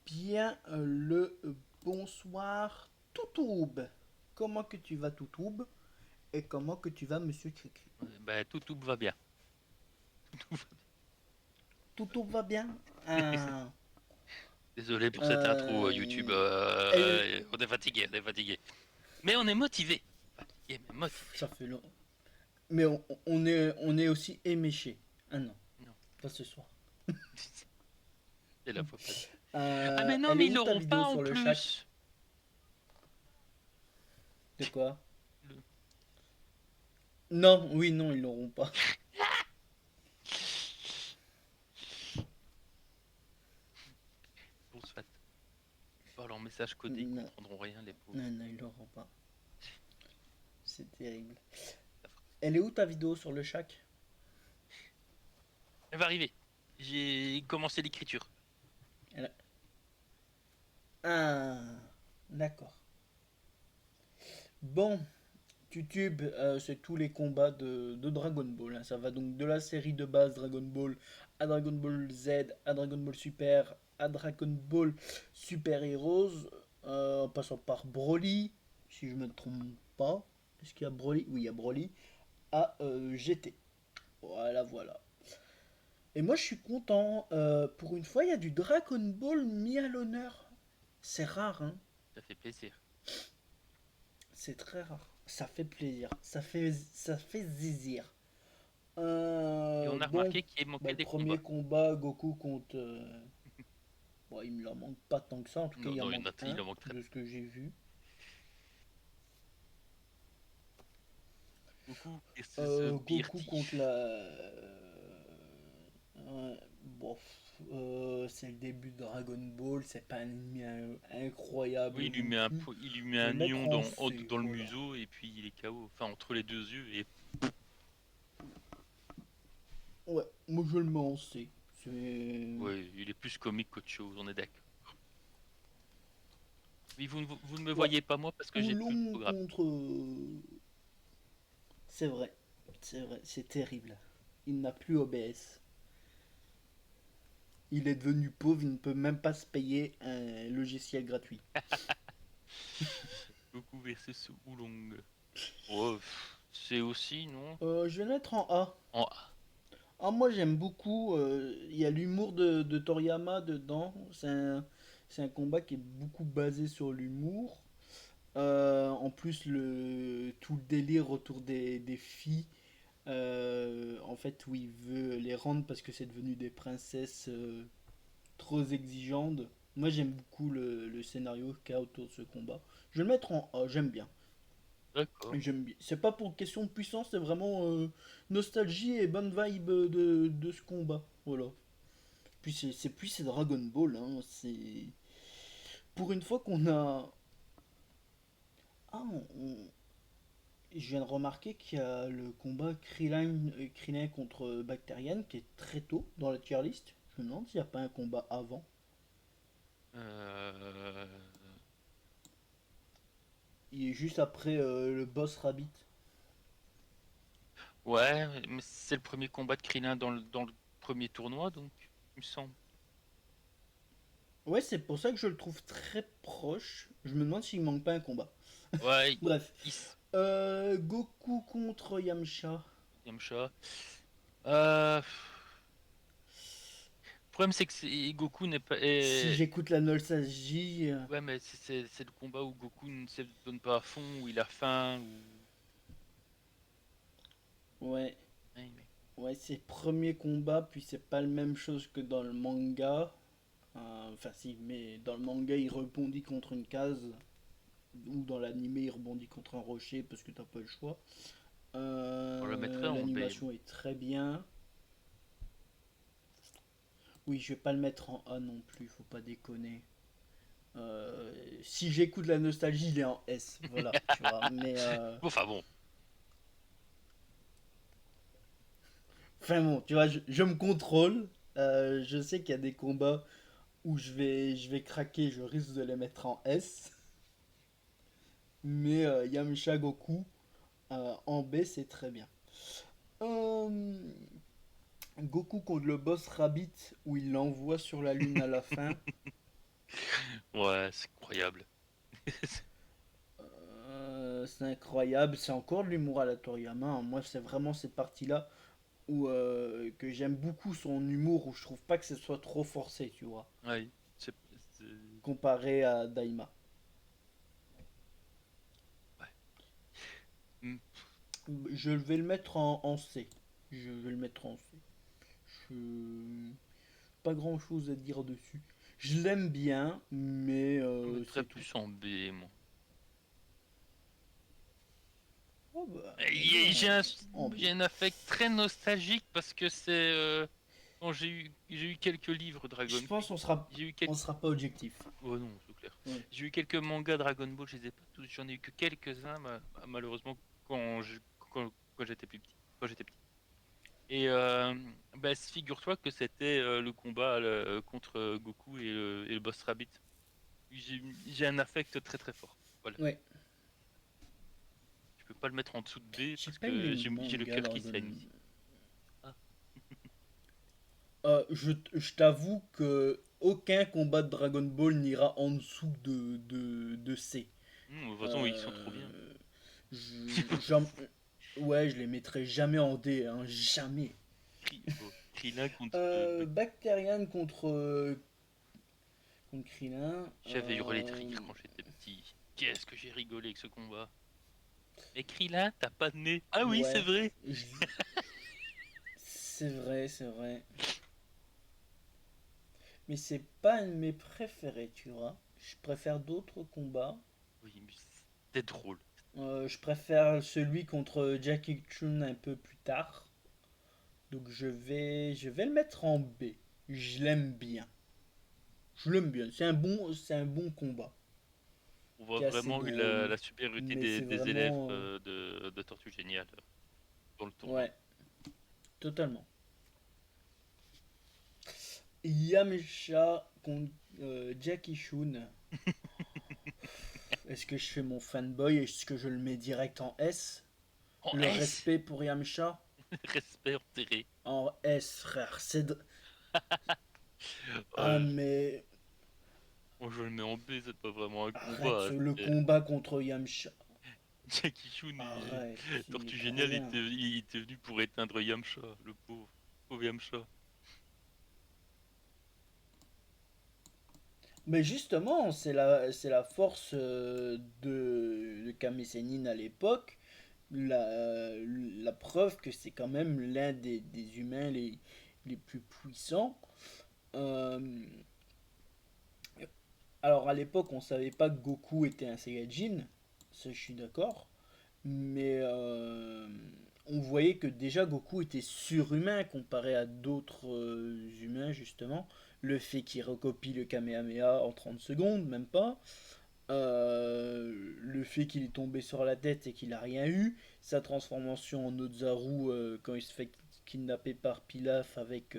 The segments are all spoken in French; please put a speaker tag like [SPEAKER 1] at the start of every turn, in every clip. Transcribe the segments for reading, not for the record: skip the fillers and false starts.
[SPEAKER 1] Bien le bonsoir Toutoub. Comment que tu vas Toutoub? Et comment que tu vas Monsieur Cricri?
[SPEAKER 2] Bah, tout va bien. Tout va
[SPEAKER 1] Toutoub va bien?
[SPEAKER 2] bien. Désolé pour cette intro YouTube.
[SPEAKER 1] Euh, elle-
[SPEAKER 2] On est fatigué, on est fatigué. Mais on est motivé. Fatigué, mais motivé.
[SPEAKER 1] Ça fait long. Mais on est aussi éméché. Ah non,
[SPEAKER 2] Non,
[SPEAKER 1] pas ce soir.
[SPEAKER 2] c'est la fois passée. Ah, mais non,
[SPEAKER 1] Elle est
[SPEAKER 2] mais ils
[SPEAKER 1] où ta
[SPEAKER 2] l'auront
[SPEAKER 1] vidéo
[SPEAKER 2] pas en
[SPEAKER 1] sur le Shack?
[SPEAKER 2] plus.
[SPEAKER 1] De quoi?
[SPEAKER 2] Le-
[SPEAKER 1] Non, oui, non, ils l'auront pas.
[SPEAKER 2] Bon, soit. Par leur message codé, ils
[SPEAKER 1] Non,
[SPEAKER 2] comprendront rien, les pauvres.
[SPEAKER 1] non, non, ils l'auront pas. C'est terrible.
[SPEAKER 2] Ça fera-
[SPEAKER 1] Elle est où ta vidéo sur le Shack?
[SPEAKER 2] Elle va arriver. J'ai commencé l'écriture.
[SPEAKER 1] Elle Ah, d'accord. Bon, YouTube, c'est tous les combats de Dragon Ball, hein. Ça va donc de la série de base Dragon Ball à Dragon Ball Z, à Dragon Ball Super, à Dragon Ball Super Heroes, en passant par Broly, si je me trompe pas. Est-ce qu'il y a Broly? Oui, il y a Broly. À GT. Voilà, voilà. Et moi, je suis content. Pour une fois, il y a du Dragon Ball mis à l'honneur. C'est rare, hein.
[SPEAKER 2] Ça fait plaisir.
[SPEAKER 1] C'est très rare. Ça fait plaisir. Ça fait zizir.
[SPEAKER 2] Et on a
[SPEAKER 1] Bon,
[SPEAKER 2] remarqué qu'il
[SPEAKER 1] bah,
[SPEAKER 2] manquait
[SPEAKER 1] le
[SPEAKER 2] des
[SPEAKER 1] premier
[SPEAKER 2] combats.
[SPEAKER 1] combat, Goku contre. Bon, il me en manque pas tant que ça. En tout cas,
[SPEAKER 2] Non,
[SPEAKER 1] il en
[SPEAKER 2] non,
[SPEAKER 1] manque
[SPEAKER 2] il
[SPEAKER 1] un
[SPEAKER 2] en manque très
[SPEAKER 1] de
[SPEAKER 2] peu.
[SPEAKER 1] ce que j'ai vu.
[SPEAKER 2] Goku versus
[SPEAKER 1] Goku
[SPEAKER 2] BRT.
[SPEAKER 1] contre la. Bon, c'est le début de Dragon Ball. C'est pas un ennemi incroyable
[SPEAKER 2] Oui,
[SPEAKER 1] non plus.
[SPEAKER 2] il lui met
[SPEAKER 1] Je vais
[SPEAKER 2] un
[SPEAKER 1] le mettre
[SPEAKER 2] ion
[SPEAKER 1] en C.
[SPEAKER 2] dans le
[SPEAKER 1] Voilà.
[SPEAKER 2] museau et puis il est KO. Enfin, entre les deux yeux. Et
[SPEAKER 1] Ouais, moi je le mets en C. C'est.
[SPEAKER 2] ouais, il est plus comique qu'autre chose, on est d'accord. Oui, vous ne me
[SPEAKER 1] Ouais.
[SPEAKER 2] voyez pas moi parce que j'ai plus de
[SPEAKER 1] Oulong
[SPEAKER 2] programme.
[SPEAKER 1] contre. C'est vrai. C'est vrai. C'est terrible. Il n'a plus OBS. Il est devenu pauvre, il ne peut même pas se payer un logiciel gratuit.
[SPEAKER 2] Goku versus Oolong. Oh, c'est aussi, non?
[SPEAKER 1] Je vais le mettre en A.
[SPEAKER 2] En A.
[SPEAKER 1] Ah, moi j'aime beaucoup. Il y a l'humour de Toriyama dedans. C'est un combat qui est beaucoup basé sur l'humour. En plus, tout le délire autour des filles. En fait, où il veut les rendre parce que c'est devenu des princesses trop exigeantes. Moi j'aime beaucoup le scénario qu'il y a autour de ce combat. Je vais le mettre en A, j'aime bien.
[SPEAKER 2] D'accord.
[SPEAKER 1] J'aime bien. C'est pas pour question de puissance, c'est vraiment nostalgie et bonne vibe de ce combat. Voilà. Puis c'est Dragon Ball, hein. C'est pour une fois qu'on a. Ah, je viens de remarquer qu'il y a le combat Krillin contre Bacterian qui est très tôt dans la tier list. Je me demande s'il n'y a pas un combat avant.
[SPEAKER 2] Euh...
[SPEAKER 1] Il est juste après le boss Rabbit.
[SPEAKER 2] Ouais, mais c'est le premier combat de Krillin dans le premier tournoi, donc, il me semble.
[SPEAKER 1] Ouais, c'est pour ça que je le trouve très proche. Je me demande s'il manque pas un combat.
[SPEAKER 2] Ouais,
[SPEAKER 1] Bref.
[SPEAKER 2] il,
[SPEAKER 1] Goku contre Yamcha.
[SPEAKER 2] Yamcha. Le problème, c'est que Goku n'est pas.
[SPEAKER 1] Si j'écoute la nostalgie.
[SPEAKER 2] Ouais, mais c'est le combat où Goku ne se donne pas à fond, où il a faim, où.
[SPEAKER 1] Ouais,
[SPEAKER 2] Ouais, mais
[SPEAKER 1] ouais, c'est le premier combat, puis c'est pas la même chose que dans le manga. Enfin, si, mais dans le manga, il rebondit contre une case, ou dans l'animé, il rebondit contre un rocher parce que t'as pas le choix.
[SPEAKER 2] on le mettrait en B.
[SPEAKER 1] L'animation est très bien. Oui, je vais pas le mettre en A non plus, faut pas déconner. Si j'écoute la nostalgie, il est en S, voilà, tu vois. Mais,
[SPEAKER 2] Enfin bon,
[SPEAKER 1] enfin bon, tu vois, je me contrôle. Je sais qu'il y a des combats où je vais craquer, je risque de les mettre en S. Mais Yamcha Goku en B, c'est très bien. Euh, Goku contre le boss Rabbit, où il l'envoie sur la lune à la fin.
[SPEAKER 2] Ouais, c'est incroyable.
[SPEAKER 1] C'est incroyable, c'est encore de l'humour à la Toriyama, hein. Moi, c'est vraiment cette partie-là où que j'aime beaucoup son humour, où je trouve pas que ce soit trop forcé, tu vois,
[SPEAKER 2] Ouais, c'est-
[SPEAKER 1] comparé à Daima.
[SPEAKER 2] ouais. Hmm.
[SPEAKER 1] Je vais le mettre en C. Je vais le mettre en C. Je... Pas grand-chose à dire dessus. Je l'aime bien, mais
[SPEAKER 2] Je mettrais
[SPEAKER 1] c'est tout.
[SPEAKER 2] plus en B, moi.
[SPEAKER 1] Oh bah,
[SPEAKER 2] Et
[SPEAKER 1] vas-y, en B.
[SPEAKER 2] j'ai un affect très nostalgique parce que c'est quand j'ai eu quelques livres
[SPEAKER 1] Je
[SPEAKER 2] Dragon.
[SPEAKER 1] pense
[SPEAKER 2] J'ai eu
[SPEAKER 1] on
[SPEAKER 2] quelques.
[SPEAKER 1] sera pas objectif.
[SPEAKER 2] Oh non, c'est clair.
[SPEAKER 1] Ouais.
[SPEAKER 2] J'ai eu quelques mangas Dragon Ball, je les ai pas tous. J'en ai eu que quelques-uns, malheureusement, quand j'étais plus petit. Quand j'étais petit. Et bah, figure-toi que c'était le combat contre Goku et le boss Rabbit. J'ai un affect très très fort. Voilà.
[SPEAKER 1] Ouais.
[SPEAKER 2] Je peux pas le mettre en dessous de B
[SPEAKER 1] J'ai
[SPEAKER 2] parce
[SPEAKER 1] pas eu les
[SPEAKER 2] que j'ai le
[SPEAKER 1] mangas
[SPEAKER 2] cœur qui
[SPEAKER 1] Dragon.
[SPEAKER 2] saigne ici. Ah.
[SPEAKER 1] Je t'avoue que aucun combat de Dragon Ball n'ira en dessous de C.
[SPEAKER 2] De toute façon, ils sont trop bien.
[SPEAKER 1] Euh, j'en- ouais, je les mettrai jamais en D, hein, jamais.
[SPEAKER 2] Krillin contre.
[SPEAKER 1] Bacterian contre Krillin.
[SPEAKER 2] J'avais hurlé de rire quand j'étais petit. Qu'est-ce que j'ai rigolé avec ce combat. Mais Krillin, t'as pas de nez. Ah oui, c'est
[SPEAKER 1] Ouais,
[SPEAKER 2] vrai.
[SPEAKER 1] je- c'est vrai, c'est vrai. Mais c'est pas un de mes préférés, tu vois. Je préfère d'autres combats.
[SPEAKER 2] Oui, mais c'était drôle.
[SPEAKER 1] Je préfère celui contre Jackie Chun un peu plus tard. Donc je vais le mettre en B. Je l'aime bien. Je l'aime bien. C'est un bon combat
[SPEAKER 2] On voit
[SPEAKER 1] qui est assez
[SPEAKER 2] vraiment
[SPEAKER 1] drôle.
[SPEAKER 2] la supériorité
[SPEAKER 1] Mais c'est
[SPEAKER 2] des élèves
[SPEAKER 1] vraiment,
[SPEAKER 2] de Tortue Géniale dans le tournoi.
[SPEAKER 1] ouais, totalement. Yamcha contre Jackie Chun. Est-ce que je fais mon fanboy? Est-ce que je le mets direct en S?
[SPEAKER 2] En
[SPEAKER 1] Le
[SPEAKER 2] S.
[SPEAKER 1] respect pour Yamcha?
[SPEAKER 2] Respect enterré.
[SPEAKER 1] En S, frère. Ah,
[SPEAKER 2] Euh,
[SPEAKER 1] mais
[SPEAKER 2] Moi je le mets en B, c'est pas vraiment un
[SPEAKER 1] arrête,
[SPEAKER 2] combat.
[SPEAKER 1] le combat contre Yamcha.
[SPEAKER 2] Jackie Chun et
[SPEAKER 1] Arrête, il est
[SPEAKER 2] Tortue
[SPEAKER 1] trop
[SPEAKER 2] Géniale
[SPEAKER 1] bien.
[SPEAKER 2] il était venu pour éteindre Yamcha, le pauvre. Pauvre Yamcha.
[SPEAKER 1] Mais justement, c'est la force de Kame Sennin à l'époque, la preuve que c'est quand même l'un des humains les plus puissants. Euh, alors à l'époque, on savait pas que Goku était un Saiyajin, ça je suis d'accord, mais on voyait que déjà Goku était surhumain comparé à d'autres humains justement. Le fait qu'il recopie le Kamehameha en 30 secondes, même pas. Le fait qu'il est tombé sur la tête et qu'il a rien eu, sa transformation en Ozaru quand il se fait kidnapper par Pilaf avec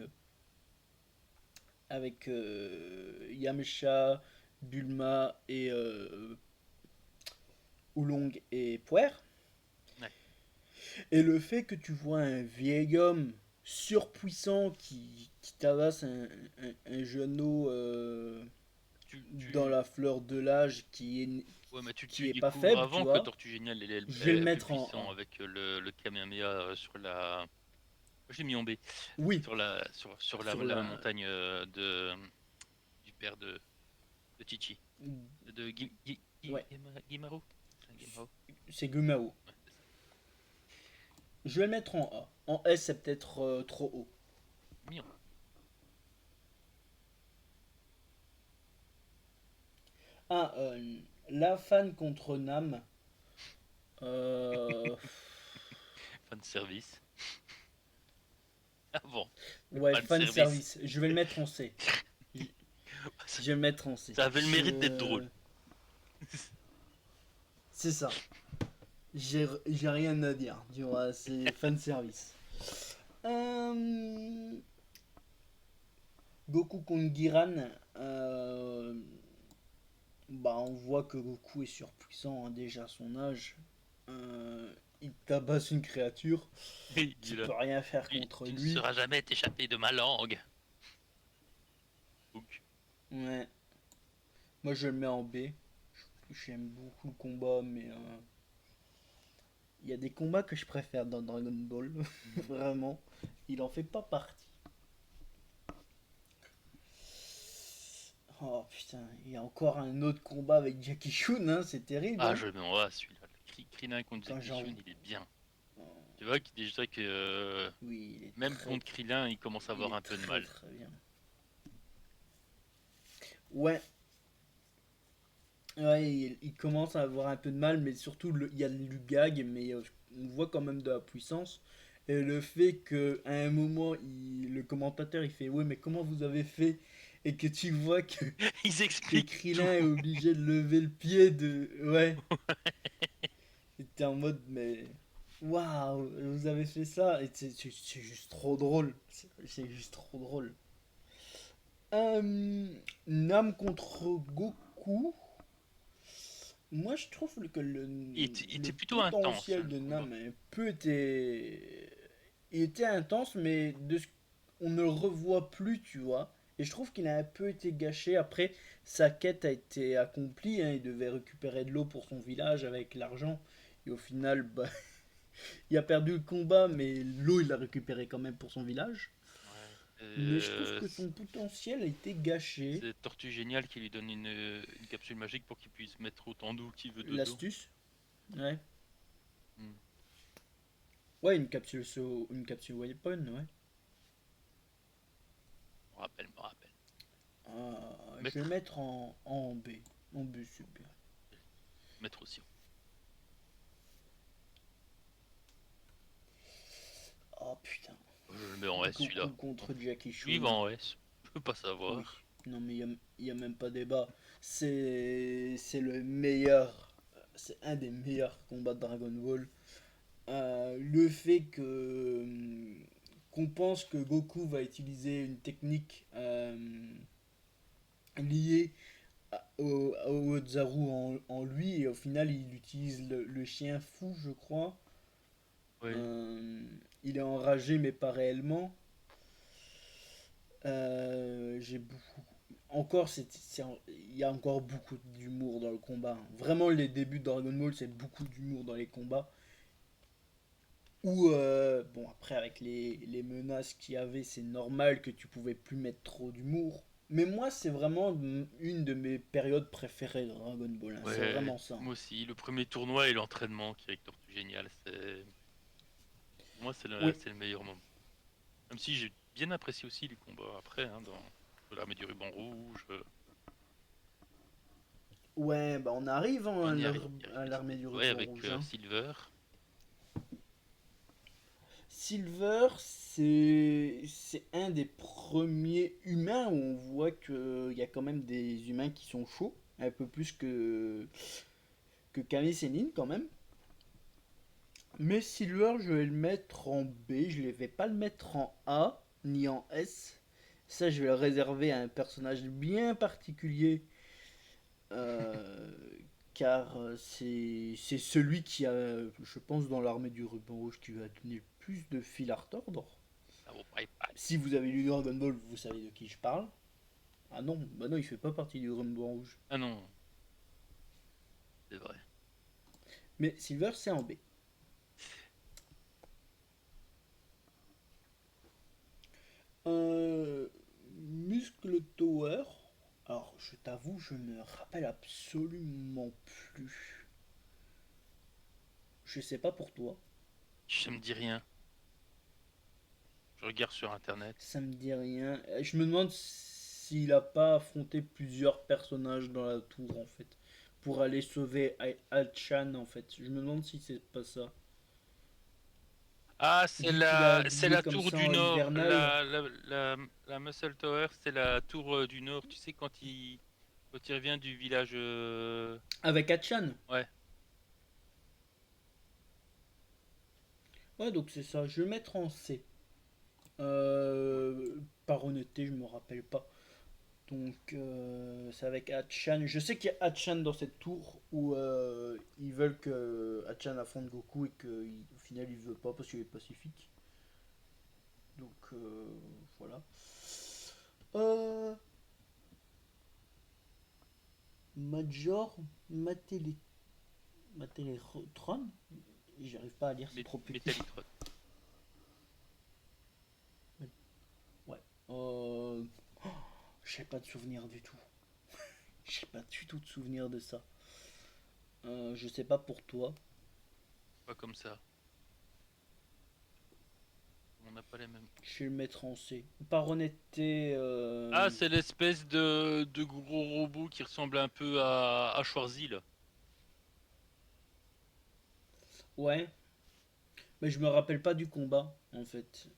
[SPEAKER 1] Yamcha, Bulma et Oolong et Puer.
[SPEAKER 2] Ouais.
[SPEAKER 1] Et le fait que tu vois un vieil homme surpuissant qui tabasse un genou dans
[SPEAKER 2] Tu...
[SPEAKER 1] la fleur de l'âge
[SPEAKER 2] Ouais, mais tu
[SPEAKER 1] qui
[SPEAKER 2] le
[SPEAKER 1] est pas
[SPEAKER 2] découvres
[SPEAKER 1] faible, tu
[SPEAKER 2] avant que
[SPEAKER 1] vois,
[SPEAKER 2] Tortue Géniale
[SPEAKER 1] je vais le
[SPEAKER 2] est plus
[SPEAKER 1] mettre en
[SPEAKER 2] puissant
[SPEAKER 1] A.
[SPEAKER 2] avec le Kamehameha sur la. Je l'ai mis en B.
[SPEAKER 1] Oui,
[SPEAKER 2] Sur
[SPEAKER 1] sur
[SPEAKER 2] la
[SPEAKER 1] la.
[SPEAKER 2] montagne du père de Chichi. De
[SPEAKER 1] Ouais,
[SPEAKER 2] Guimaro. C'est un Guimaro.
[SPEAKER 1] c'est Gumao.
[SPEAKER 2] Ouais, c'est ça.
[SPEAKER 1] Je vais le mettre en A. En S, c'est peut-être trop haut.
[SPEAKER 2] Mignon.
[SPEAKER 1] Ah, la fan contre Nam. Euh,
[SPEAKER 2] Fan service. Ah bon,
[SPEAKER 1] ouais,
[SPEAKER 2] fan
[SPEAKER 1] fan
[SPEAKER 2] service.
[SPEAKER 1] service. Je vais le mettre en C. Je,
[SPEAKER 2] Ça,
[SPEAKER 1] je vais le mettre en C.
[SPEAKER 2] ça avait le mérite d'être drôle.
[SPEAKER 1] C'est ça. J'ai rien à dire. Tu vois, c'est fan service. Euh, Goku contre Giran. Bah, on voit que Goku est surpuissant, hein, déjà à son âge. Il tabasse une créature
[SPEAKER 2] Il
[SPEAKER 1] qui
[SPEAKER 2] dit là,
[SPEAKER 1] peut rien faire contre
[SPEAKER 2] tu ne
[SPEAKER 1] lui.
[SPEAKER 2] seras jamais échappé de ma langue. Donc,
[SPEAKER 1] Ouais. Moi, je le mets en B. J'aime beaucoup le combat, mais il y a des combats que je préfère dans Dragon Ball.
[SPEAKER 2] Mhm.
[SPEAKER 1] Vraiment. Il en fait pas partie. Oh putain, il y a encore un autre combat avec Jackie Chun, hein, c'est terrible,
[SPEAKER 2] Ah,
[SPEAKER 1] hein.
[SPEAKER 2] je le mets en A, celui-là. Krillin contre
[SPEAKER 1] Quand
[SPEAKER 2] Jackie
[SPEAKER 1] j'en.
[SPEAKER 2] Chun, il est bien. Tu vois déjà que
[SPEAKER 1] Oui, il est
[SPEAKER 2] même
[SPEAKER 1] très,
[SPEAKER 2] contre Krillin, il commence à
[SPEAKER 1] il
[SPEAKER 2] avoir
[SPEAKER 1] est
[SPEAKER 2] un peu de
[SPEAKER 1] très
[SPEAKER 2] mal.
[SPEAKER 1] très bien. Ouais, ouais, il commence à avoir un peu de mal, mais surtout il y a du gag, mais on voit quand même de la puissance. Et le fait que à un moment, le commentateur il fait ouais, mais comment vous avez fait? Et que tu vois
[SPEAKER 2] Ils
[SPEAKER 1] que
[SPEAKER 2] expliquent tout.
[SPEAKER 1] Krillin est obligé de lever le pied de. Ouais, t'es en mode mais. Waouh, vous avez fait ça! Et c'est juste trop drôle. C'est juste trop drôle. Nam contre Goku. Moi, je trouve que
[SPEAKER 2] Il
[SPEAKER 1] le
[SPEAKER 2] était plutôt intense, hein,
[SPEAKER 1] potentiel
[SPEAKER 2] le
[SPEAKER 1] de
[SPEAKER 2] combat.
[SPEAKER 1] Nam est peu été. Il était intense, mais on ne le revoit plus, tu vois. Et je trouve qu'il a un peu été gâché. Après, sa quête a été accomplie, hein. Il devait récupérer de l'eau pour son village avec l'argent. Et au final, bah, il a perdu le combat, mais l'eau, il l'a récupéré quand même pour son village.
[SPEAKER 2] Ouais.
[SPEAKER 1] Mais je trouve que son potentiel a été gâché.
[SPEAKER 2] C'est Tortue Géniale qui lui donne une capsule magique pour qu'il puisse mettre autant d'eau qu'il veut dedans.
[SPEAKER 1] L'astuce. Ouais.
[SPEAKER 2] Hmm.
[SPEAKER 1] Ouais, une capsule weapon, ouais.
[SPEAKER 2] Me rappelle, me rappelle.
[SPEAKER 1] Je vais
[SPEAKER 2] Mettre,
[SPEAKER 1] mettre en B. En B, super.
[SPEAKER 2] mettre aussi.
[SPEAKER 1] Oh putain.
[SPEAKER 2] Je le mets en S
[SPEAKER 1] Goku
[SPEAKER 2] celui-là.
[SPEAKER 1] contre Jackie
[SPEAKER 2] Lui il va
[SPEAKER 1] Chun.
[SPEAKER 2] en S. Je peux pas
[SPEAKER 1] Oui.
[SPEAKER 2] savoir.
[SPEAKER 1] Non, mais il y a même pas débat. C'est le meilleur. C'est un des meilleurs combats de Dragon Ball. Le fait que qu'on pense que Goku va utiliser une technique liée au Zaru en lui, et au final il utilise le chien fou, je crois.
[SPEAKER 2] Oui.
[SPEAKER 1] Euh, il est enragé, mais pas réellement. J'ai beaucoup. Encore, il y a encore beaucoup d'humour dans le combat. Vraiment, les débuts de Dragon Ball, c'est beaucoup d'humour dans les combats. Ou, bon, après, avec les menaces qu'il y avait, c'est normal que tu pouvais plus mettre trop d'humour. Mais moi, c'est vraiment une de mes périodes préférées de Dragon Ball, hein. C'est
[SPEAKER 2] Ouais.
[SPEAKER 1] vraiment ça, hein.
[SPEAKER 2] Moi aussi. Le premier tournoi et l'entraînement qui est avec Tortue Géniale, c'est. Pour moi,
[SPEAKER 1] Oui.
[SPEAKER 2] c'est le meilleur moment. Même si j'ai bien apprécié aussi les combats après, hein, dans l'armée du ruban rouge.
[SPEAKER 1] Ouais, bah on arrive, hein,
[SPEAKER 2] On y arrive, on y arrive
[SPEAKER 1] à
[SPEAKER 2] petit à
[SPEAKER 1] l'armée du
[SPEAKER 2] petit. Ouais,
[SPEAKER 1] ruban
[SPEAKER 2] avec
[SPEAKER 1] rouge, hein.
[SPEAKER 2] Silver.
[SPEAKER 1] Silver, c'est un des premiers humains où on voit qu'il y a quand même des humains qui sont chauds, un peu plus que Camille Sénine quand même. Mais Silver, je vais le mettre en B, je ne vais pas le mettre en A ni en S. Ça, je vais le réserver à un personnage bien particulier, euh, car c'est celui qui a, je pense, dans l'armée du ruban rouge, qui lui a donné le plus de fil à retordre.
[SPEAKER 2] Ça vaut pas les pattes.
[SPEAKER 1] Si vous avez lu Dragon Ball, vous savez de qui je parle. Ah non, bah non, il fait pas partie du Ruban Rouge.
[SPEAKER 2] Ah non, c'est vrai.
[SPEAKER 1] Mais Silver, c'est en B. Euh, Muscle Tower. Alors, je t'avoue, je me rappelle absolument plus. Je sais pas pour toi.
[SPEAKER 2] Ça me dit rien. Je regarde sur internet.
[SPEAKER 1] Ça me dit rien. Je me demande s'il a pas affronté plusieurs personnages dans la tour, en fait. Pour aller sauver Al-Chan, en fait. Je me demande si c'est pas ça.
[SPEAKER 2] Ah,
[SPEAKER 1] Vu qu'il a
[SPEAKER 2] c'est
[SPEAKER 1] habillé
[SPEAKER 2] la
[SPEAKER 1] comme
[SPEAKER 2] tour
[SPEAKER 1] ça
[SPEAKER 2] du
[SPEAKER 1] en
[SPEAKER 2] Nord.
[SPEAKER 1] hivernal.
[SPEAKER 2] La Muscle Tower, c'est la tour du Nord. Tu sais, quand il revient du village.
[SPEAKER 1] Avec Hachan.
[SPEAKER 2] Ouais.
[SPEAKER 1] Ouais, donc c'est ça. Je vais le mettre en C. Par honnêteté, je me rappelle pas. Donc, c'est avec Hachan. Je sais qu'il y a Hachan dans cette tour où ils veulent que Hachan affronte Goku et qu'au final il veut pas parce qu'il est pacifique. Donc, voilà. Euh, Major Matele... Mateletron. J'arrive pas à lire, c'est trop petit.
[SPEAKER 2] Métallitron.
[SPEAKER 1] Ouais. J'ai pas de souvenir du tout. J'ai pas du tout de souvenir de ça. Je sais pas pour toi.
[SPEAKER 2] Pas comme ça. On n'a pas les mêmes.
[SPEAKER 1] Je vais le mettre en C. Par honnêteté,
[SPEAKER 2] Ah, c'est l'espèce de gros robot qui ressemble un peu à Schwarzy, là.
[SPEAKER 1] ouais. Mais je me rappelle pas du combat, en fait.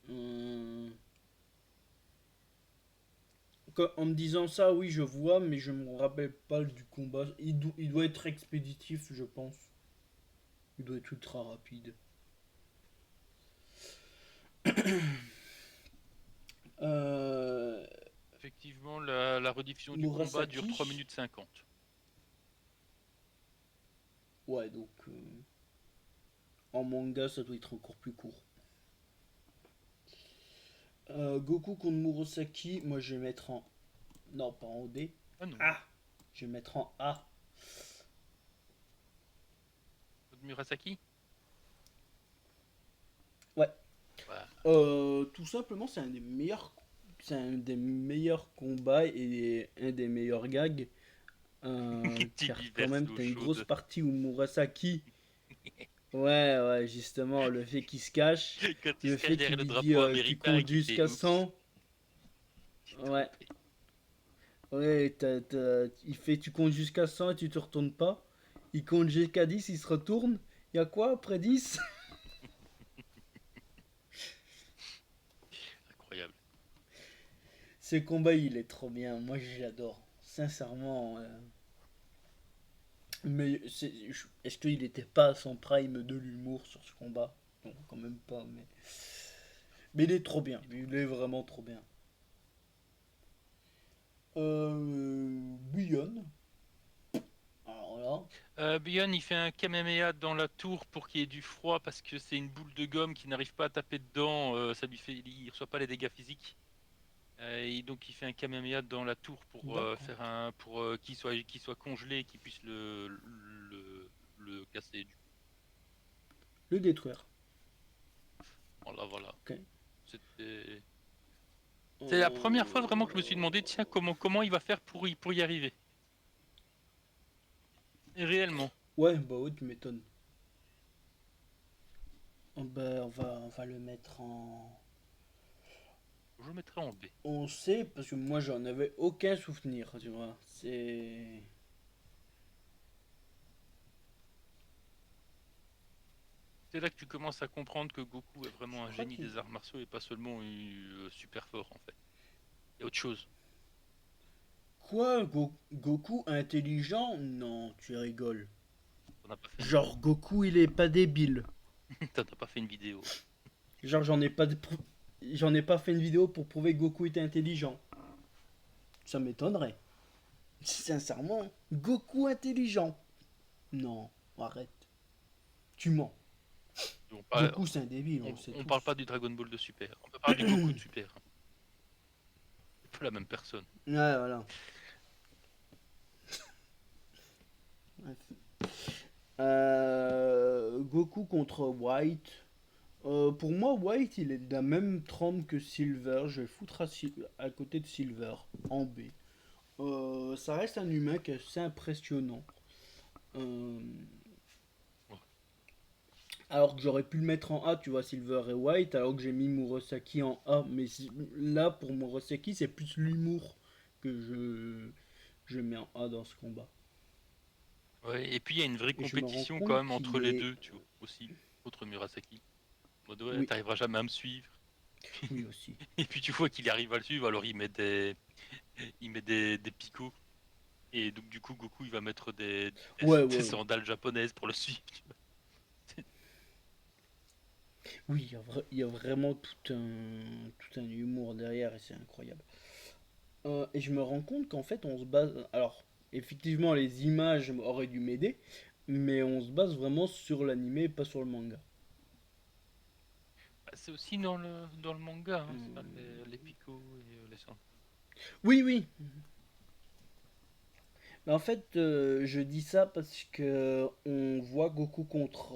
[SPEAKER 1] En me disant ça, oui, je vois, mais je me rappelle pas du combat. Il doit être expéditif, je pense. Il doit être ultra rapide. Euh,
[SPEAKER 2] Effectivement, la rediffusion du combat dure
[SPEAKER 1] Murasaki.
[SPEAKER 2] 3 minutes 50.
[SPEAKER 1] Ouais, donc en manga, ça doit être encore plus court. Goku contre Murasaki, moi je vais mettre en. Non, pas en D.
[SPEAKER 2] Ah non,
[SPEAKER 1] A. Je vais mettre en A.
[SPEAKER 2] Murasaki.
[SPEAKER 1] Ouais.
[SPEAKER 2] Ouais.
[SPEAKER 1] Tout simplement, c'est un des meilleurs. C'est un des meilleurs combats et un des meilleurs gags.
[SPEAKER 2] Petit
[SPEAKER 1] Car quand
[SPEAKER 2] diverse
[SPEAKER 1] même,
[SPEAKER 2] l'eau
[SPEAKER 1] t'as une grosse
[SPEAKER 2] chaude.
[SPEAKER 1] partie où Murasaki. Ouais, ouais, justement, le fait qu'il se cache.
[SPEAKER 2] Quand il
[SPEAKER 1] Le
[SPEAKER 2] se cache
[SPEAKER 1] fait
[SPEAKER 2] derrière
[SPEAKER 1] qu'il
[SPEAKER 2] le
[SPEAKER 1] lui dit
[SPEAKER 2] drapeau
[SPEAKER 1] tu
[SPEAKER 2] américain et
[SPEAKER 1] comptes
[SPEAKER 2] qu'il fait
[SPEAKER 1] jusqu'à
[SPEAKER 2] oups,
[SPEAKER 1] 100.
[SPEAKER 2] j'ai
[SPEAKER 1] Ouais.
[SPEAKER 2] trompé.
[SPEAKER 1] Ouais, il fait tu comptes jusqu'à 100 et tu te retournes pas. Il compte jusqu'à 10, il se retourne. Il y a quoi après 10?
[SPEAKER 2] Incroyable.
[SPEAKER 1] Ce combat, il est trop bien. Moi, j'adore. Sincèrement. Mais est-ce qu'il n'était pas à son prime de l'humour sur ce combat? Non, quand même pas. Mais il est trop bien. Il est vraiment trop bien. Bouillonne. Alors là.
[SPEAKER 2] Bjorn, il fait un Kamehameha dans la tour pour qu'il y ait du froid parce que c'est une boule de gomme qui n'arrive pas à taper dedans. Ça lui fait, il reçoit pas les dégâts physiques. Et donc il fait un Kamehameha dans la tour pour
[SPEAKER 1] D'accord.
[SPEAKER 2] faire un, pour qu'il soit congelé et qu'il puisse le casser.
[SPEAKER 1] Le détruire.
[SPEAKER 2] Voilà, voilà.
[SPEAKER 1] Ok.
[SPEAKER 2] C'était, c'est la première fois vraiment que je me suis demandé,
[SPEAKER 1] Euh,
[SPEAKER 2] tiens, comment il va faire pour y arriver. Et réellement,
[SPEAKER 1] Ouais, bah ouais, tu m'étonnes. Oh, bah, on va le mettre
[SPEAKER 2] je le mettrai en B.
[SPEAKER 1] en C parce que moi j'en avais aucun souvenir, tu vois. C'est.
[SPEAKER 2] C'est là que tu commences à comprendre que Goku est
[SPEAKER 1] Je
[SPEAKER 2] vraiment un
[SPEAKER 1] crois
[SPEAKER 2] génie
[SPEAKER 1] qu'il.
[SPEAKER 2] des arts martiaux et pas seulement super fort en fait. Il y a autre chose.
[SPEAKER 1] Quoi, Goku intelligent? Non, tu rigoles.
[SPEAKER 2] T'en as pas fait une,
[SPEAKER 1] Genre Goku il est pas débile.
[SPEAKER 2] t'en as pas fait une vidéo.
[SPEAKER 1] Genre j'en ai pas fait une vidéo pour prouver que Goku était intelligent. Ça m'étonnerait. Sincèrement, Goku intelligent. Non, arrête. Tu mens.
[SPEAKER 2] On parle,
[SPEAKER 1] Goku c'est un débile, on le sait
[SPEAKER 2] on parle pas
[SPEAKER 1] tous.
[SPEAKER 2] du Dragon Ball de Super. On peut parler du Goku de Super. C'est pas la même personne.
[SPEAKER 1] Ouais, voilà. Bref. Goku contre White. Pour moi, White, il est de la même trempe que Silver. Je vais le foutre à côté de Silver, en B. Ça reste un humain qui est assez impressionnant. Euh,
[SPEAKER 2] Ouais.
[SPEAKER 1] alors que j'aurais pu le mettre en A, tu vois, Silver et White, alors que j'ai mis Murasaki en A. Mais là, pour Murasaki, c'est plus l'humour que je mets en A dans ce combat.
[SPEAKER 2] Ouais, et puis il y a une vraie
[SPEAKER 1] Et je me rends
[SPEAKER 2] compétition quand
[SPEAKER 1] compte
[SPEAKER 2] même entre
[SPEAKER 1] qu'il
[SPEAKER 2] les
[SPEAKER 1] est.
[SPEAKER 2] deux, tu vois, aussi, contre Murasaki. En mode, ouais,
[SPEAKER 1] Oui,
[SPEAKER 2] t'arriveras jamais à me suivre.
[SPEAKER 1] oui aussi.
[SPEAKER 2] Et puis tu vois qu'il arrive à le suivre, alors il met des picots. Et donc du coup, Goku, il va mettre
[SPEAKER 1] Ouais,
[SPEAKER 2] des
[SPEAKER 1] ouais.
[SPEAKER 2] sandales japonaises pour le suivre. Tu vois.
[SPEAKER 1] Oui, il y a vraiment tout un humour derrière et c'est incroyable. Et je me rends compte qu'en fait, on se base. Alors, effectivement, les images auraient dû m'aider, mais on se base vraiment sur l'animé et pas sur le manga.
[SPEAKER 2] Bah, c'est aussi dans le manga, hein, ça,
[SPEAKER 1] Hum.
[SPEAKER 2] les picots et les sandales.
[SPEAKER 1] Oui, oui, Mais en fait, je dis ça parce que on voit Goku contre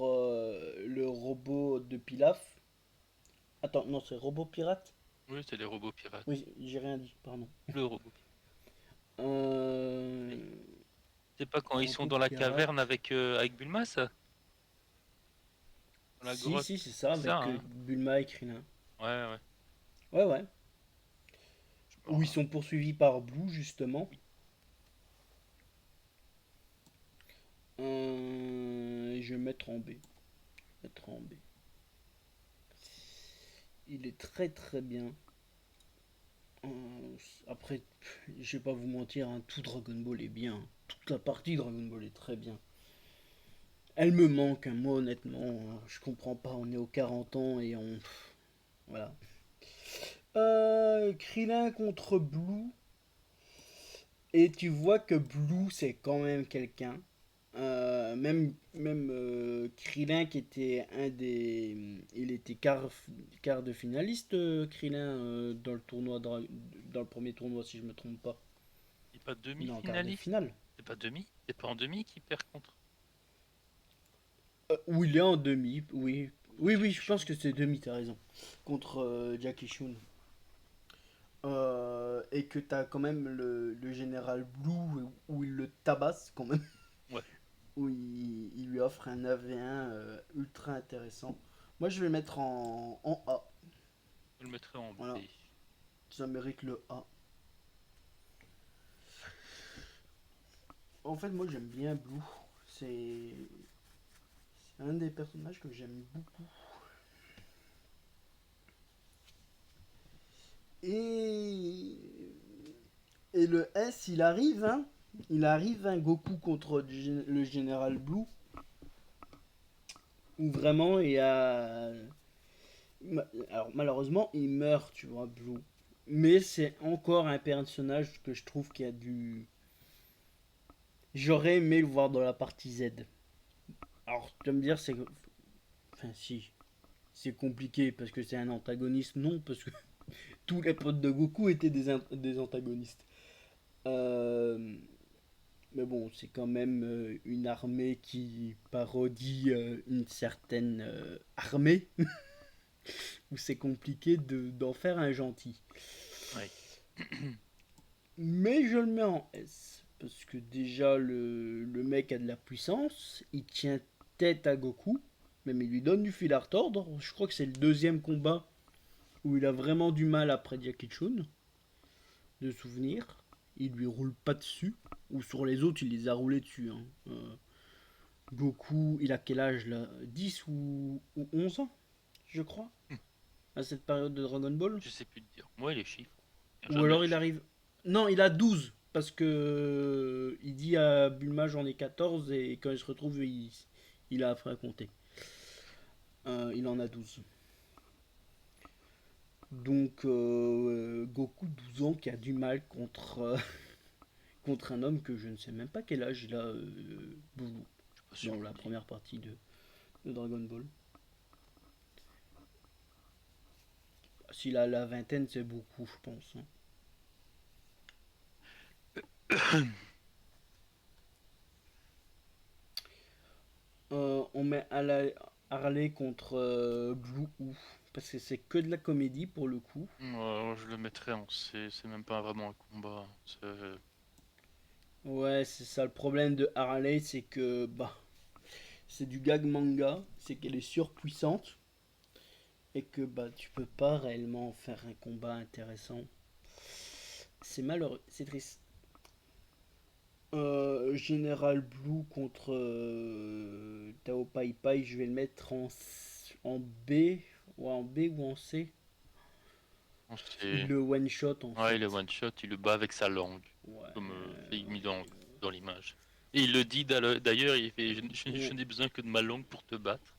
[SPEAKER 1] le robot de Pilaf. Attends, non, c'est robot pirate?
[SPEAKER 2] Oui, c'est les robots pirates.
[SPEAKER 1] Oui, j'ai rien dit, pardon.
[SPEAKER 2] Le robot pirate.
[SPEAKER 1] Euh,
[SPEAKER 2] C'est pas quand ils sont
[SPEAKER 1] robot
[SPEAKER 2] dans la caverne
[SPEAKER 1] pirate.
[SPEAKER 2] avec Bulma, ça? Dans la
[SPEAKER 1] Si,
[SPEAKER 2] grotte.
[SPEAKER 1] si, c'est ça,
[SPEAKER 2] C'est ça,
[SPEAKER 1] avec
[SPEAKER 2] hein?
[SPEAKER 1] Bulma et Krillin.
[SPEAKER 2] Ouais, ouais.
[SPEAKER 1] Ouais, ouais.
[SPEAKER 2] Je me
[SPEAKER 1] Où ils
[SPEAKER 2] ra-
[SPEAKER 1] sont poursuivis par Blue, justement.
[SPEAKER 2] Oui.
[SPEAKER 1] Je vais mettre en B. Mettre en B. Il est très très bien. Après, je vais pas vous mentir, hein, tout Dragon Ball est bien. Toute la partie Dragon Ball est très bien. Elle me manque, hein, moi honnêtement. Je comprends pas, on est aux 40 ans et on. Voilà. Krillin contre Blue. Et tu vois que Blue, c'est quand même quelqu'un. Même Krillin qui était un des. Il était quart de finaliste, Krillin, dans le tournoi, dans le premier tournoi, si je me trompe pas.
[SPEAKER 2] C'est pas
[SPEAKER 1] Non, quart de
[SPEAKER 2] demi-finaliste?
[SPEAKER 1] finale.
[SPEAKER 2] C'est pas demi? C'est pas en demi qui perd contre
[SPEAKER 1] Où il est en demi, oui. Oui, oui,
[SPEAKER 2] Jackie
[SPEAKER 1] je pense
[SPEAKER 2] Chou?
[SPEAKER 1] que c'est demi, t'as raison. Contre Jackie Chun. Et que t'as quand même le général Blue où il le tabasse quand même.
[SPEAKER 2] Ouais,
[SPEAKER 1] Où il lui offre un 9v1 ultra intéressant. Moi je vais le mettre en A.
[SPEAKER 2] je le mettrais en B.
[SPEAKER 1] Voilà, ça mérite le A. En fait, moi j'aime bien Blue. C'est un des personnages que j'aime beaucoup. Et Et le S, il arrive, hein. Il arrive, hein, Goku contre le général Blue. Où vraiment, il y a. Alors, malheureusement, il meurt, tu vois, Blue. Mais c'est encore un personnage que je trouve qui a du. J'aurais aimé le voir dans la partie Z. Alors, tu vas me dire, c'est. Enfin, si. C'est compliqué parce que c'est un antagoniste. Non, parce que tous les potes de Goku étaient des antagonistes. Euh, Mais bon, c'est quand même une armée qui parodie une certaine armée où c'est compliqué d'en faire un gentil.
[SPEAKER 2] Ouais.
[SPEAKER 1] Mais je le mets en S parce que déjà le mec a de la puissance, il tient tête à Goku, même il lui donne du fil à retordre. Je crois que c'est le deuxième combat où il a vraiment du mal après Jackie Chun, de souvenir. Il lui roule pas dessus, ou sur les autres il les a roulés dessus, hein. Goku, il a quel âge là? 10 ou 11 ans, je crois, à cette période de Dragon Ball.
[SPEAKER 2] Je sais plus te dire. Moi, les chiffres.
[SPEAKER 1] Ou
[SPEAKER 2] Jamais
[SPEAKER 1] alors
[SPEAKER 2] les
[SPEAKER 1] il
[SPEAKER 2] chiffres.
[SPEAKER 1] arrive. Non, il a 12 parce que il dit à Bulma j'en ai 14 et quand il se retrouve, il a appris à compter. Il en a 12. Donc Goku, 12 ans, qui a du mal contre un homme que je ne sais même pas quel âge il a, Boulou,
[SPEAKER 2] Je suis pas sûr
[SPEAKER 1] dans
[SPEAKER 2] de
[SPEAKER 1] la
[SPEAKER 2] le dire.
[SPEAKER 1] première partie de Dragon Ball. S'il a la vingtaine, c'est beaucoup, je pense, hein. On met Harley contre Blue ou parce que c'est que de la comédie pour le coup.
[SPEAKER 2] Je le mettrais en C. C'est même pas vraiment un combat.
[SPEAKER 1] Ouais, c'est ça le problème de Harley, c'est que bah c'est du gag manga, c'est qu'elle est surpuissante et que bah tu peux pas réellement faire un combat intéressant. C'est malheureux, c'est triste. Général Blue contre Tao Pai Pai, je vais le mettre en B, ou en B ou en C. Il
[SPEAKER 2] C'est.
[SPEAKER 1] le one shot en
[SPEAKER 2] Ouais, il est
[SPEAKER 1] fait.
[SPEAKER 2] one shot. Il le bat avec sa langue. Comme c'est mis
[SPEAKER 1] Ouais,
[SPEAKER 2] dans l'image. Et il le dit d'ailleurs. Il fait je
[SPEAKER 1] ouais.
[SPEAKER 2] n'ai besoin que de ma langue pour te battre.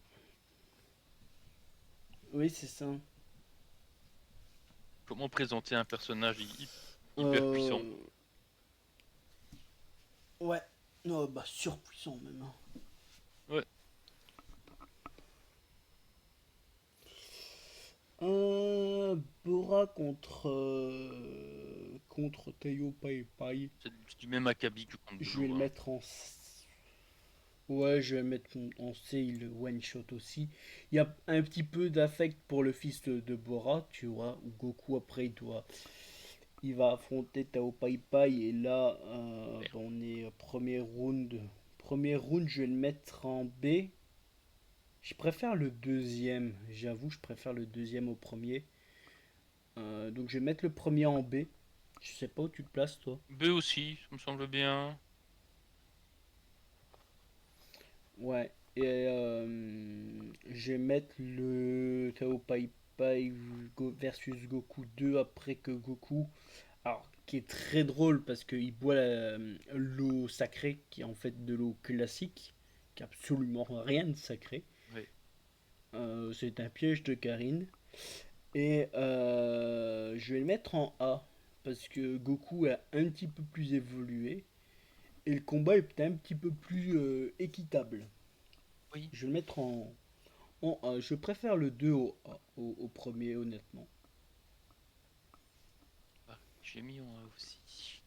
[SPEAKER 1] Oui, c'est ça.
[SPEAKER 2] Comment présenter un personnage hyper puissant?
[SPEAKER 1] Euh, ouais. Oh, bah, surpuissant même, hein.
[SPEAKER 2] Ouais.
[SPEAKER 1] Bora contre contre Teo Pai Pai.
[SPEAKER 2] C'est du même acabit que contre
[SPEAKER 1] Je vais le
[SPEAKER 2] Blue, hein.
[SPEAKER 1] mettre en... Ouais, je vais le mettre en C, il le one shot aussi. Il y a un petit peu d'affect pour le fils de Bora, tu vois, où Goku après il va affronter Tao Pai Pai et là
[SPEAKER 2] Merde.
[SPEAKER 1] bah, on est premier round. Premier round, je vais le mettre en B. Je préfère le deuxième, j'avoue, je préfère le deuxième au premier. Donc je vais mettre le premier en B. Je sais pas où tu te places toi.
[SPEAKER 2] B aussi, ça me semble bien.
[SPEAKER 1] Ouais. Et je vais mettre le Tao Pai Pai versus Goku 2 après que Goku. Alors, qui est très drôle parce qu'il boit l'eau sacrée, qui est en fait de l'eau classique, qui a absolument rien de sacré.
[SPEAKER 2] Oui.
[SPEAKER 1] C'est un piège de Karine. Et je vais le mettre en A parce que Goku a un petit peu plus évolué et le combat est peut-être un petit peu plus équitable.
[SPEAKER 2] Oui.
[SPEAKER 1] Je vais le mettre en A. Je préfère le 2 au premier, honnêtement.
[SPEAKER 2] Ah, j'ai mis en A aussi.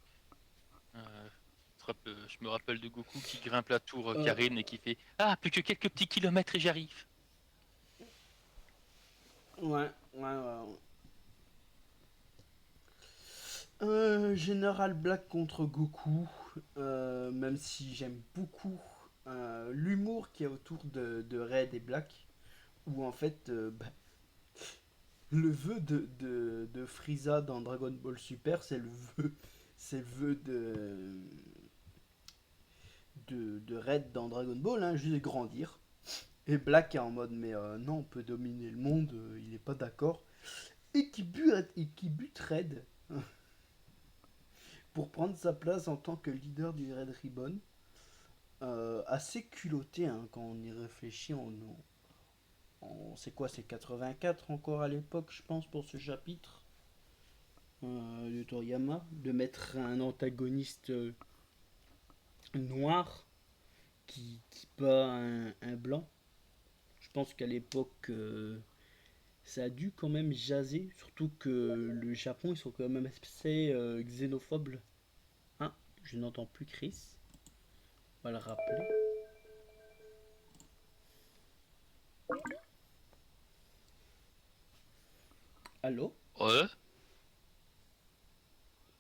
[SPEAKER 2] Je me rappelle de Goku qui grimpe la tour
[SPEAKER 1] Euh,
[SPEAKER 2] Karine et qui fait Ah, plus que quelques petits kilomètres et j'arrive.
[SPEAKER 1] ouais. Général Black contre Goku, même si j'aime beaucoup l'humour qui est autour de Red et Black, où en fait le vœu de Frieza dans Dragon Ball Super, c'est le vœu de Red dans Dragon Ball, hein, juste grandir. Et Black est en mode mais non, on peut dominer le monde, il est pas d'accord. Et qui bute Red pour prendre sa place en tant que leader du Red Ribbon. Assez culotté hein, quand on y réfléchit. C'est quoi, c'est 84 encore à l'époque, je pense, pour ce chapitre de Toriyama, de mettre un antagoniste noir qui bat un blanc. Je pense qu'à l'époque, ça a dû quand même jaser, surtout que le Japon, ils sont quand même assez xénophobes. Ah, je n'entends plus Chris. On va le rappeler. Allô.
[SPEAKER 2] Ouais.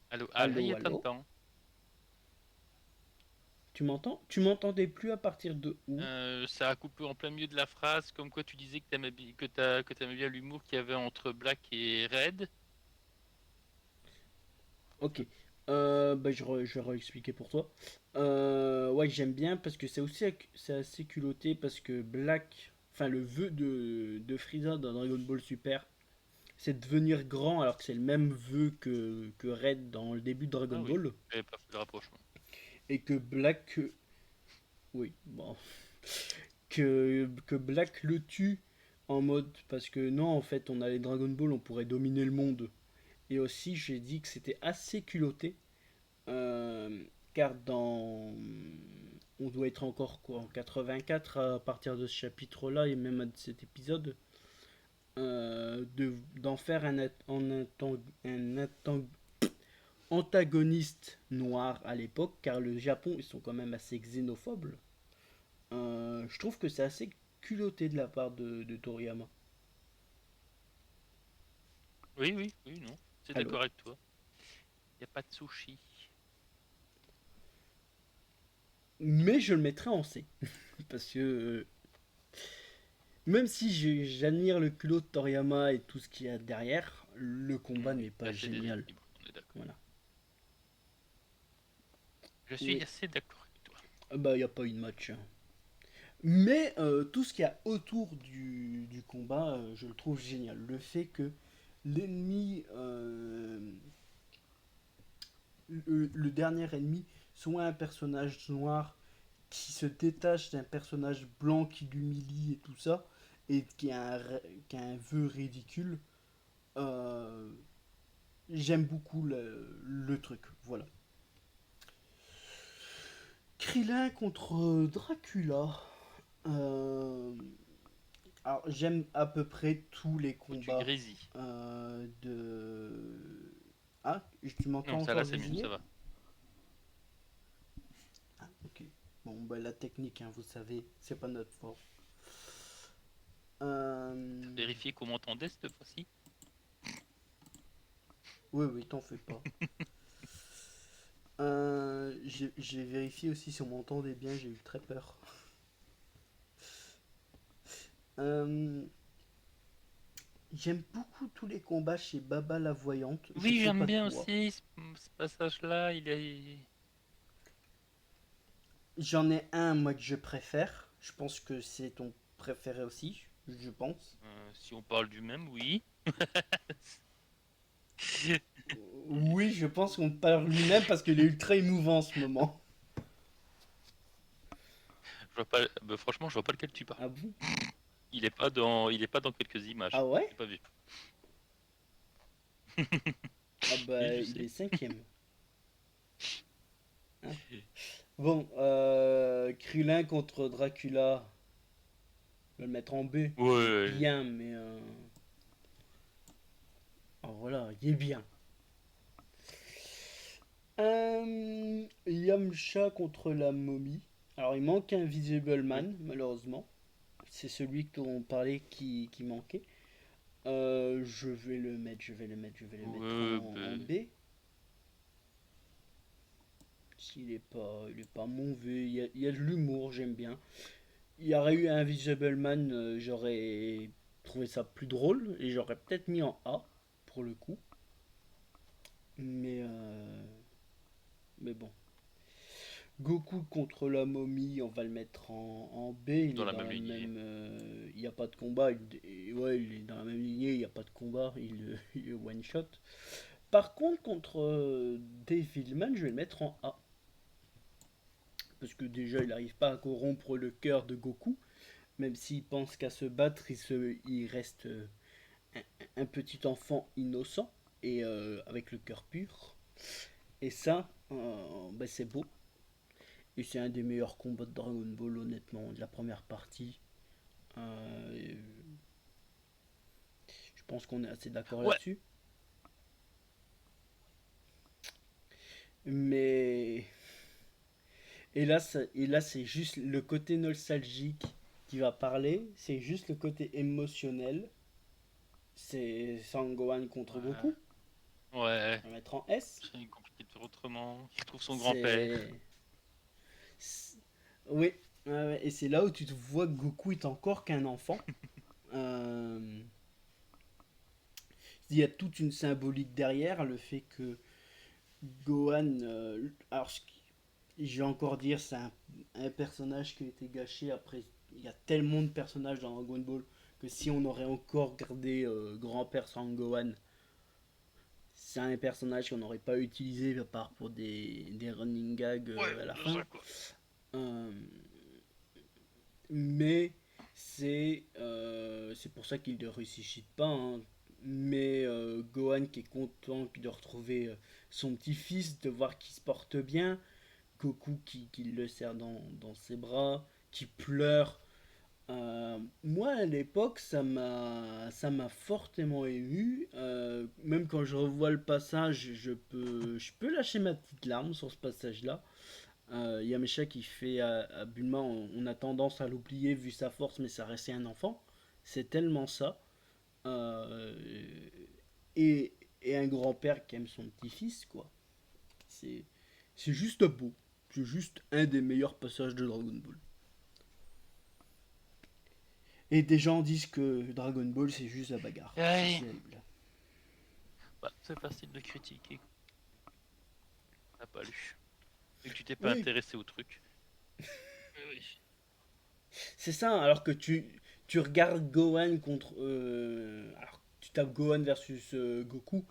[SPEAKER 2] Allô, ah, là, il y
[SPEAKER 1] Allô,
[SPEAKER 2] a plein de
[SPEAKER 1] allô.
[SPEAKER 2] temps.
[SPEAKER 1] Tu m'entends? Tu m'entendais plus à partir de où?
[SPEAKER 2] Ça a coupé en plein milieu de la phrase, comme quoi tu disais que que t'aimais bien l'humour qu'il y avait entre Black et Red.
[SPEAKER 1] Ok. Bah, je vais réexpliquer pour toi. Ouais, j'aime bien parce que c'est assez culotté parce que Black, enfin le vœu de Frieza dans Dragon Ball Super, c'est de devenir grand alors que c'est le même vœu que Red dans le début de Dragon
[SPEAKER 2] Ah oui,
[SPEAKER 1] Ball
[SPEAKER 2] j'avais pas fait le rapprochement.
[SPEAKER 1] et que Black, oui, bon, que Black le tue en mode parce que non en fait on a les Dragon Ball on pourrait dominer le monde et aussi j'ai dit que c'était assez culotté. Car dans. On doit être encore quoi, en 84 à partir de ce chapitre-là et même de cet épisode. D'en faire un antagoniste noir à l'époque, car le Japon, ils sont quand même assez xénophobes. Je trouve que c'est assez culotté de la part de Toriyama.
[SPEAKER 2] Oui, oui, oui, non. C'est
[SPEAKER 1] Allô.
[SPEAKER 2] d'accord avec toi. Y a pas de sushi.
[SPEAKER 1] Mais je le mettrai en C. Parce que même si j'admire le culot de Toriyama et tout ce qu'il y a derrière, le combat
[SPEAKER 2] Oui,
[SPEAKER 1] n'est
[SPEAKER 2] c'est
[SPEAKER 1] pas
[SPEAKER 2] assez
[SPEAKER 1] génial.
[SPEAKER 2] déséquilibré, on est d'accord.
[SPEAKER 1] Voilà.
[SPEAKER 2] Je suis
[SPEAKER 1] Oui,
[SPEAKER 2] assez d'accord avec toi.
[SPEAKER 1] bah il n'y a pas eu de match, hein. Mais tout ce qu'il y a autour du combat, je le trouve génial. Le fait que l'ennemi, le dernier ennemi, soit un personnage noir qui se détache d'un personnage blanc qui l'humilie et tout ça, et qui a un vœu ridicule, euh, j'aime beaucoup le truc. Voilà. Krillin contre Dracula. Euh, alors, j'aime à peu près tous les
[SPEAKER 2] Où tu
[SPEAKER 1] combats
[SPEAKER 2] grésilles.
[SPEAKER 1] de. Ah, tu m'entends
[SPEAKER 2] Non, ça là
[SPEAKER 1] encore
[SPEAKER 2] c'est mieux, ça
[SPEAKER 1] grésiller?
[SPEAKER 2] va.
[SPEAKER 1] Ah, ok. Bon, bah la technique, hein, vous savez, c'est pas notre faute.
[SPEAKER 2] T'as
[SPEAKER 1] Euh...
[SPEAKER 2] vérifié qu'on m'entendait cette fois-ci?
[SPEAKER 1] Oui, oui, t'en fais pas. J'ai vérifié aussi si on m'entendait bien, j'ai eu très peur. Euh, J'aime beaucoup tous les combats chez Baba la Voyante, je
[SPEAKER 2] Oui,
[SPEAKER 1] sais
[SPEAKER 2] j'aime
[SPEAKER 1] pas
[SPEAKER 2] bien
[SPEAKER 1] toi.
[SPEAKER 2] aussi ce passage-là, il est...
[SPEAKER 1] J'en ai un, moi, que je préfère. Je pense que c'est ton préféré aussi, je pense.
[SPEAKER 2] Si on parle du même, oui.
[SPEAKER 1] Oui, je pense qu'on parle lui-même parce qu'il est ultra émouvant en ce moment.
[SPEAKER 2] Je vois pas, bah, franchement, je vois pas lequel tu parles.
[SPEAKER 1] Ah bon?
[SPEAKER 2] Il est pas dans quelques images.
[SPEAKER 1] Ah ouais?
[SPEAKER 2] J'ai pas vu.
[SPEAKER 1] Ah
[SPEAKER 2] Oui,
[SPEAKER 1] bah,
[SPEAKER 2] je
[SPEAKER 1] il
[SPEAKER 2] sais.
[SPEAKER 1] est cinquième. Hein. Bon, Krillin contre Dracula. Je vais le mettre en B. Il est
[SPEAKER 2] Ouais.
[SPEAKER 1] bien, mais... oh, voilà, il est bien. Yamcha contre la momie. Alors, il manque un Visible
[SPEAKER 2] Oui.
[SPEAKER 1] Man, malheureusement. C'est celui dont on parlait qui manquait. Je vais le mettre, je vais le mettre, je vais le mettre
[SPEAKER 2] Ouais,
[SPEAKER 1] en
[SPEAKER 2] ben,
[SPEAKER 1] B. Il est pas mauvais. Il y a de l'humour, j'aime bien. Il y aurait eu un Invisible Man, j'aurais trouvé ça plus drôle et j'aurais peut-être mis en A pour le coup. Mais, mais bon. Goku contre la momie, on va le mettre en B. Il
[SPEAKER 2] dans
[SPEAKER 1] est
[SPEAKER 2] la
[SPEAKER 1] dans
[SPEAKER 2] même
[SPEAKER 1] la
[SPEAKER 2] lignée.
[SPEAKER 1] même. Il n'y a pas de combat. Ouais, il est dans la même lignée. Il n'y a pas de combat. Il est one shot. Par contre, contre Devilman, je vais le mettre en A. Parce que déjà, il n'arrive pas à corrompre le cœur de Goku. Même s'il pense qu'à se battre, il reste un petit enfant innocent et avec le cœur pur. Et ça, bah, c'est beau. Et c'est un des meilleurs combats de Dragon Ball, honnêtement, de la première partie. Euh, je pense qu'on est assez d'accord
[SPEAKER 2] Ouais.
[SPEAKER 1] là-dessus. Mais. Et là c'est juste le côté nostalgique qui va parler. C'est juste le côté émotionnel. C'est Sangohan contre
[SPEAKER 2] Ouais.
[SPEAKER 1] Goku.
[SPEAKER 2] Ouais.
[SPEAKER 1] On va mettre en S.
[SPEAKER 2] C'est compliqué de faire autrement. Il trouve son grand-père.
[SPEAKER 1] C'est. Oui. Ouais, ouais. Et c'est là où tu te vois que Goku est encore qu'un enfant. Euh, Il y a toute une symbolique derrière, le fait que Gohan. Alors, je vais encore dire, c'est un personnage qui a été gâché après. Il y a tellement de personnages dans Dragon Ball que si on aurait encore gardé Grand-Père Sangohan, c'est un personnage qu'on n'aurait pas utilisé à part pour des running gags
[SPEAKER 2] Ouais,
[SPEAKER 1] à la
[SPEAKER 2] je sais
[SPEAKER 1] fin.
[SPEAKER 2] quoi.
[SPEAKER 1] Euh, mais c'est pour ça qu'il ne ressuscite pas, hein. Mais Gohan qui est content de retrouver son petit-fils, de voir qu'il se porte bien, Goku qui le serre dans ses bras, qui pleure. Moi à l'époque ça m'a fortement ému. Même quand je revois le passage, je peux lâcher ma petite larme sur ce passage-là. Yamcha qui fait à Bulma, on a tendance à l'oublier vu sa force, mais ça restait un enfant. C'est tellement ça. Euh, et, et un grand-père qui aime son petit-fils, quoi. C'est, c'est juste beau. C'est juste un des meilleurs passages de Dragon Ball. Et des gens disent que Dragon Ball c'est juste la bagarre. C'est
[SPEAKER 2] Ouais.
[SPEAKER 1] terrible.
[SPEAKER 2] Bah, c'est facile de critiquer. T'as pas lu. Et que tu t'es pas
[SPEAKER 1] Oui,
[SPEAKER 2] intéressé au truc. Oui.
[SPEAKER 1] c'est ça. Alors que tu regardes Gohan contre. Alors, tu tapes Gohan versus Goku,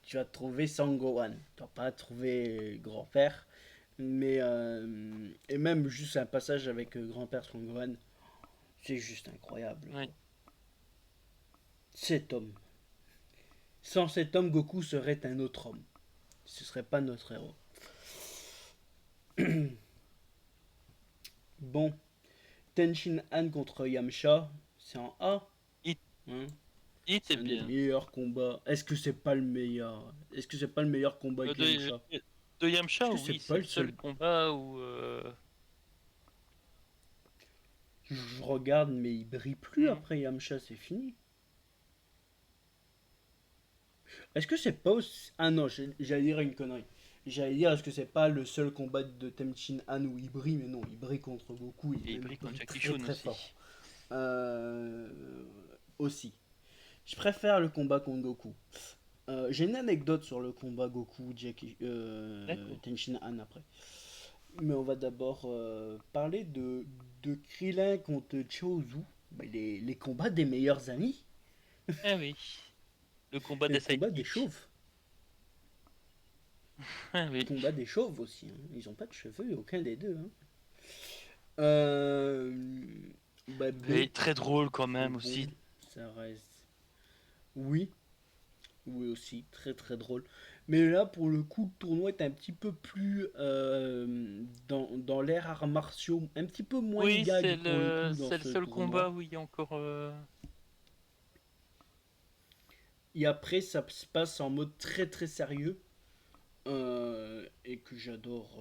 [SPEAKER 1] tu vas trouver Sangohan. Tu vas pas trouver grand-père. Mais. Et même juste un passage avec grand-père Sangohan, c'est juste incroyable,
[SPEAKER 2] Oui.
[SPEAKER 1] quoi. Cet homme. Sans cet homme, Goku serait un autre homme. Ce serait pas notre héros. Bon, Tenshin Han contre Yamcha, c'est en A.
[SPEAKER 2] Il,
[SPEAKER 1] Hein.
[SPEAKER 2] Il était
[SPEAKER 1] C'est un des
[SPEAKER 2] bien.
[SPEAKER 1] meilleurs combats. Est-ce que c'est pas le meilleur? Est-ce que c'est pas le meilleur combat avec
[SPEAKER 2] De,
[SPEAKER 1] Yamcha?
[SPEAKER 2] de
[SPEAKER 1] Est-ce
[SPEAKER 2] Yamcha,
[SPEAKER 1] que c'est
[SPEAKER 2] oui,
[SPEAKER 1] pas
[SPEAKER 2] c'est
[SPEAKER 1] le
[SPEAKER 2] le seul
[SPEAKER 1] seul?
[SPEAKER 2] combat où.
[SPEAKER 1] Je regarde, mais il brille plus
[SPEAKER 2] Hmm.
[SPEAKER 1] après Yamcha, c'est fini. Est-ce que c'est pas aussi... Ah non, j'allais dire une connerie. J'allais dire, est-ce que c'est pas le seul combat de Tenchin Han où il brille? Mais non, il brille contre Goku, il
[SPEAKER 2] Et il
[SPEAKER 1] même
[SPEAKER 2] brille contre
[SPEAKER 1] brille
[SPEAKER 2] Jackie
[SPEAKER 1] très
[SPEAKER 2] Chun
[SPEAKER 1] très fort.
[SPEAKER 2] aussi.
[SPEAKER 1] Euh, Aussi. Je préfère le combat contre Goku. J'ai une anecdote sur le combat Goku
[SPEAKER 2] D'accord.
[SPEAKER 1] Tenchin Han après. Mais on va d'abord parler de Krillin contre Chaozu. Bah, les combats des meilleurs amis.
[SPEAKER 2] Ah oui, le combat
[SPEAKER 1] Et
[SPEAKER 2] des
[SPEAKER 1] le combat des
[SPEAKER 2] sidekicks.
[SPEAKER 1] chauves.
[SPEAKER 2] Ah oui.
[SPEAKER 1] Combat des chauves aussi, hein. Ils ont pas de cheveux, aucun des deux, hein. Euh, Bah B,
[SPEAKER 2] Mais très drôle quand même
[SPEAKER 1] bon,
[SPEAKER 2] aussi.
[SPEAKER 1] ça reste. Oui, oui aussi, très très drôle. Mais là, pour le coup, le tournoi est un petit peu plus dans l'ère arts martiaux, un petit peu moins
[SPEAKER 2] Oui,
[SPEAKER 1] gag pour le coup dans
[SPEAKER 2] c'est le
[SPEAKER 1] ce
[SPEAKER 2] seul combat
[SPEAKER 1] tournoi.
[SPEAKER 2] où il y a encore.
[SPEAKER 1] Et après, ça se passe en mode très très sérieux et que j'adore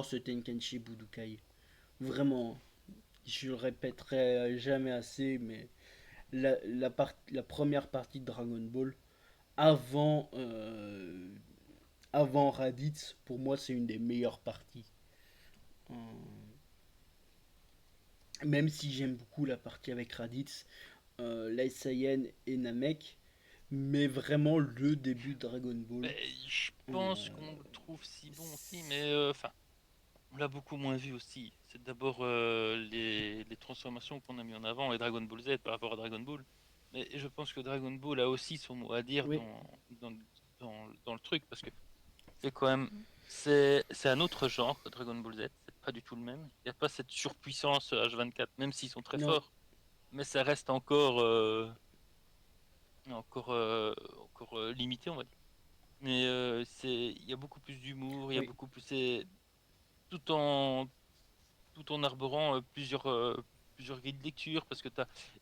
[SPEAKER 1] ce Tenkenchi Budokai. Vraiment, je le répéterai jamais assez, mais la première partie de Dragon Ball, avant, avant Raditz, pour moi, c'est une des meilleures parties. Euh, Même si j'aime beaucoup la partie avec Raditz, Lai Saiyan et Namek, mais vraiment le début de Dragon Ball.
[SPEAKER 2] Mais je pense
[SPEAKER 1] euh,
[SPEAKER 2] qu'on le trouve si bon aussi, mais enfin, on l'a beaucoup moins vu aussi. C'est d'abord les transformations qu'on a mis en avant et Dragon Ball Z par rapport à Dragon Ball. Mais je pense que Dragon Ball a aussi son mot à dire
[SPEAKER 1] oui,
[SPEAKER 2] dans le truc parce que c'est quand même c'est un autre genre que Dragon Ball Z. C'est pas du tout le même. Il n'y a pas cette surpuissance H24, même s'ils sont très
[SPEAKER 1] non,
[SPEAKER 2] forts, mais ça reste encore limité, on va dire. Mais il y a beaucoup plus d'humour, il y a
[SPEAKER 1] oui.
[SPEAKER 2] beaucoup plus, c'est tout en tout en arborant plusieurs grilles de lecture parce que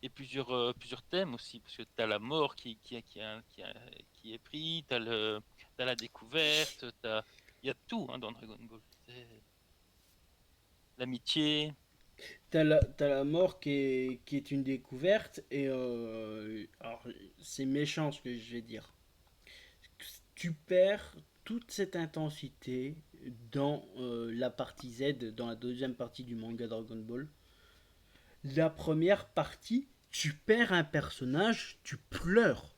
[SPEAKER 2] et plusieurs thèmes aussi parce que tu as la mort qui est pris, t'as la découverte, il y a tout hein, dans Dragon Ball. C'est l'amitié.
[SPEAKER 1] T'as la mort qui est une découverte, et alors, c'est méchant ce que je vais dire. Tu perds toute cette intensité dans la partie Z, dans la deuxième partie du manga Dragon Ball. La première partie, tu perds un personnage, tu pleures.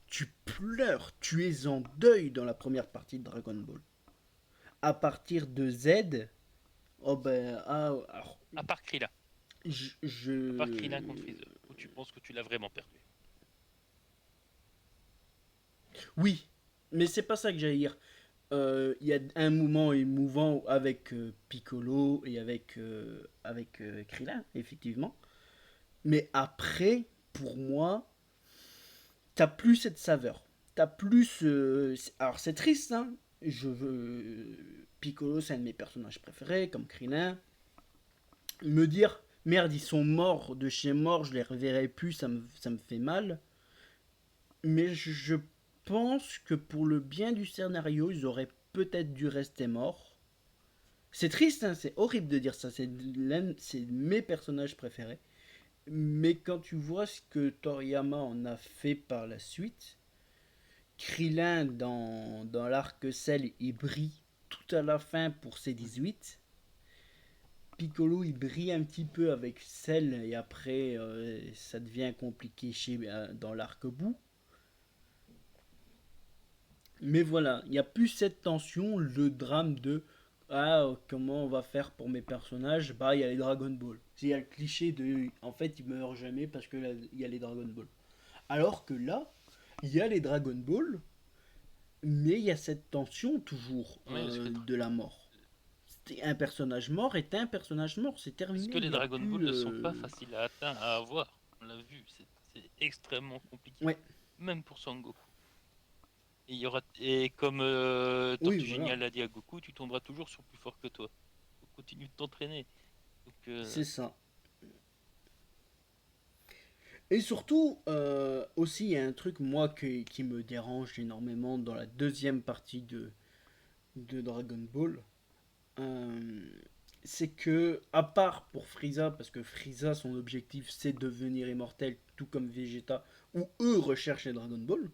[SPEAKER 1] Tu pleures, tu es en deuil dans la première partie de Dragon Ball. À partir de Z, oh ben, alors,
[SPEAKER 2] À part Krillin, à part Krillin contre
[SPEAKER 1] je...
[SPEAKER 2] Freezer, où tu penses que tu l'as vraiment perdu.
[SPEAKER 1] Oui, mais c'est pas ça que j'allais dire. Il y a un moment émouvant avec Piccolo et avec Krillin, effectivement. Mais après, pour moi, t'as plus cette saveur. T'as plus. Alors c'est triste, hein. Je veux. Piccolo, c'est un de mes personnages préférés, comme Krillin. Me dire, merde, ils sont morts de chez mort, je les reverrai plus, ça me fait mal. Mais je pense que pour le bien du scénario, ils auraient peut-être dû rester morts. C'est triste, hein, c'est horrible de dire ça, c'est mes personnages préférés. Mais quand tu vois ce que Toriyama en a fait par la suite, Krillin dans l'arc Cell, il brille tout à la fin pour ses 18. Piccolo, il brille un petit peu avec Cell et après ça devient compliqué dans l'arc bout. Mais voilà, il n'y a plus cette tension, le drame de comment on va faire pour mes personnages. Bah, il y a les Dragon Ball. Il y a le cliché de en fait, ils meurent jamais parce que il y a les Dragon Ball. Alors que là, il y a les Dragon Ball, mais il y a cette tension toujours
[SPEAKER 2] Oui,
[SPEAKER 1] de la mort. Un personnage mort est un personnage mort, c'est
[SPEAKER 2] parce
[SPEAKER 1] terminé,
[SPEAKER 2] que
[SPEAKER 1] il
[SPEAKER 2] les
[SPEAKER 1] n'y a
[SPEAKER 2] Dragon Ball
[SPEAKER 1] plus.
[SPEAKER 2] ne sont pas faciles à atteindre, à avoir. On l'a vu, c'est extrêmement compliqué,
[SPEAKER 1] Ouais,
[SPEAKER 2] même pour Son Goku. Et comme
[SPEAKER 1] oui,
[SPEAKER 2] Tortue
[SPEAKER 1] voilà,
[SPEAKER 2] Géniale l'a dit à Goku, tu tomberas toujours sur plus fort que toi. Donc, continue de t'entraîner. Donc,
[SPEAKER 1] c'est ça. Et surtout, aussi, il y a un truc, moi, qui me dérange énormément dans la deuxième partie de Dragon Ball. Euh, c'est que, à part pour Frieza, parce que Frieza, son objectif, c'est devenir immortel, tout comme Vegeta, où eux recherchent les Dragon Ball,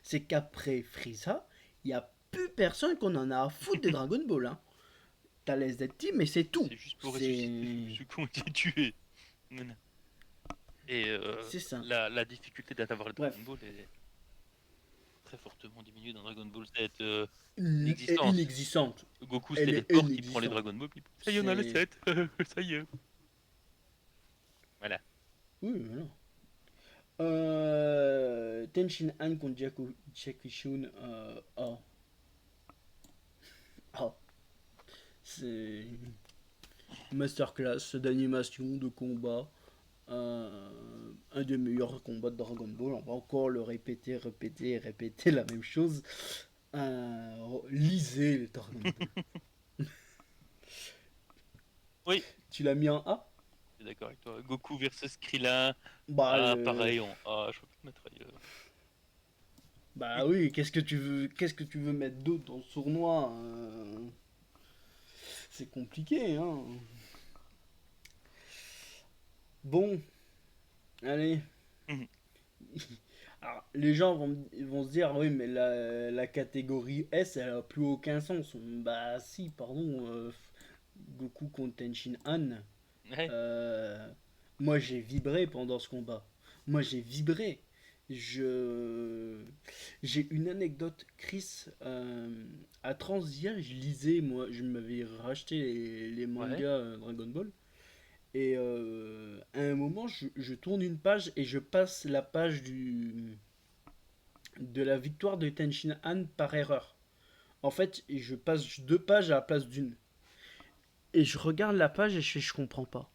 [SPEAKER 1] c'est qu'après Frieza, il n'y a plus personne qu'on en a à foutre des Dragon Ball. Hein. T'as les Z-Team, mais c'est tout.
[SPEAKER 2] C'est juste pour ressusciter
[SPEAKER 1] C'est.
[SPEAKER 2] ceux qui ont été tués. Voilà. Et
[SPEAKER 1] C'est ça.
[SPEAKER 2] la difficulté d'avoir le Dragon
[SPEAKER 1] Bref.
[SPEAKER 2] Ball est très fortement diminuée dans Dragon Ball Z.
[SPEAKER 1] Est
[SPEAKER 2] Inexistence.
[SPEAKER 1] inexistante.
[SPEAKER 2] Goku se
[SPEAKER 1] Elle est
[SPEAKER 2] téléporte, il prend les
[SPEAKER 1] inexistante.
[SPEAKER 2] Dragon Ball, puis ça y est, on a le
[SPEAKER 1] C'est.
[SPEAKER 2] 7. Ça y est. Voilà.
[SPEAKER 1] Oui, voilà. Tenshin Han contre Jackie Chun. Oh. Oh. C'est masterclass d'animation, de combat. Un des meilleurs combats de Dragon Ball. On va encore le répéter, répéter et répéter la même chose. Lisez les Dragon Ball.
[SPEAKER 2] Oui,
[SPEAKER 1] Tu l'as mis en A?
[SPEAKER 2] je suis d'accord avec toi. Goku versus Krillin.
[SPEAKER 1] Bah,
[SPEAKER 2] Ah, pareil, en A, je peux pas le mettre ailleurs.
[SPEAKER 1] bah oui, qu'est-ce que tu veux mettre d'autre dans ce tournoi? C'est compliqué, hein. Bon, allez.
[SPEAKER 2] Mhm.
[SPEAKER 1] Alors, les gens vont se dire, ah oui, mais la catégorie S, elle a plus aucun sens. Bah si, pardon. Goku contre Tenshin Han.
[SPEAKER 2] Ouais,
[SPEAKER 1] Euh, Moi, j'ai vibré pendant ce combat. Moi, j'ai vibré. Je J'ai une anecdote, Chris. À Transdia, je lisais, moi, je m'avais racheté les
[SPEAKER 2] ouais.
[SPEAKER 1] mangas Dragon Ball. Et à un moment, je tourne une page et je passe la page de la victoire de Tenshin Han par erreur. En fait, je passe deux pages à la place d'une. Et je regarde la page et je comprends pas.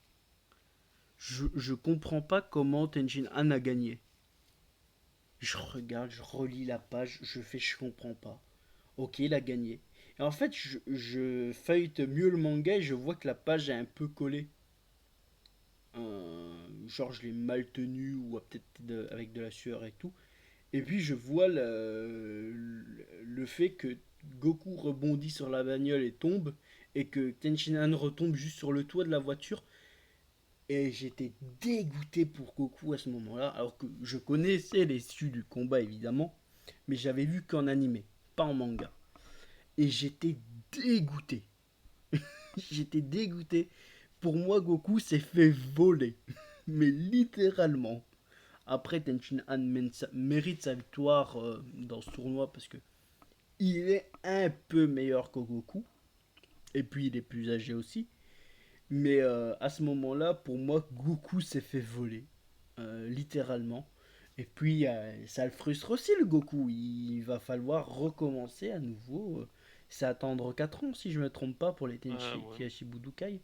[SPEAKER 1] Je comprends pas comment Tenshin Han a gagné. Je regarde, je relis la page, je comprends pas. Ok, il a gagné. Et en fait, je feuillete mieux le manga et je vois que la page est un peu collée. Genre, je l'ai mal tenue ou peut-être avec de la sueur et tout. Et puis, je vois le fait que Goku rebondit sur la bagnole et tombe. Et que Tenshin Han retombe juste sur le toit de la voiture. Et j'étais dégoûté pour Goku à ce moment-là, alors que je connaissais l'issue du combat évidemment, mais j'avais vu qu'en animé, pas en manga. Et j'étais dégoûté. J'étais dégoûté. Pour moi, Goku s'est fait voler. Mais littéralement. Après, Tenshin Han mérite sa victoire dans ce tournoi parce que il est un peu meilleur que Goku. Et puis, il est plus âgé aussi. Mais à ce moment-là, pour moi, Goku s'est fait voler. Littéralement. Et puis, ça le frustre aussi, le Goku. Il va falloir recommencer à nouveau. C'est attendre 4 ans, si je ne me trompe pas, pour les
[SPEAKER 2] Ouais.
[SPEAKER 1] Tenchi Budokai.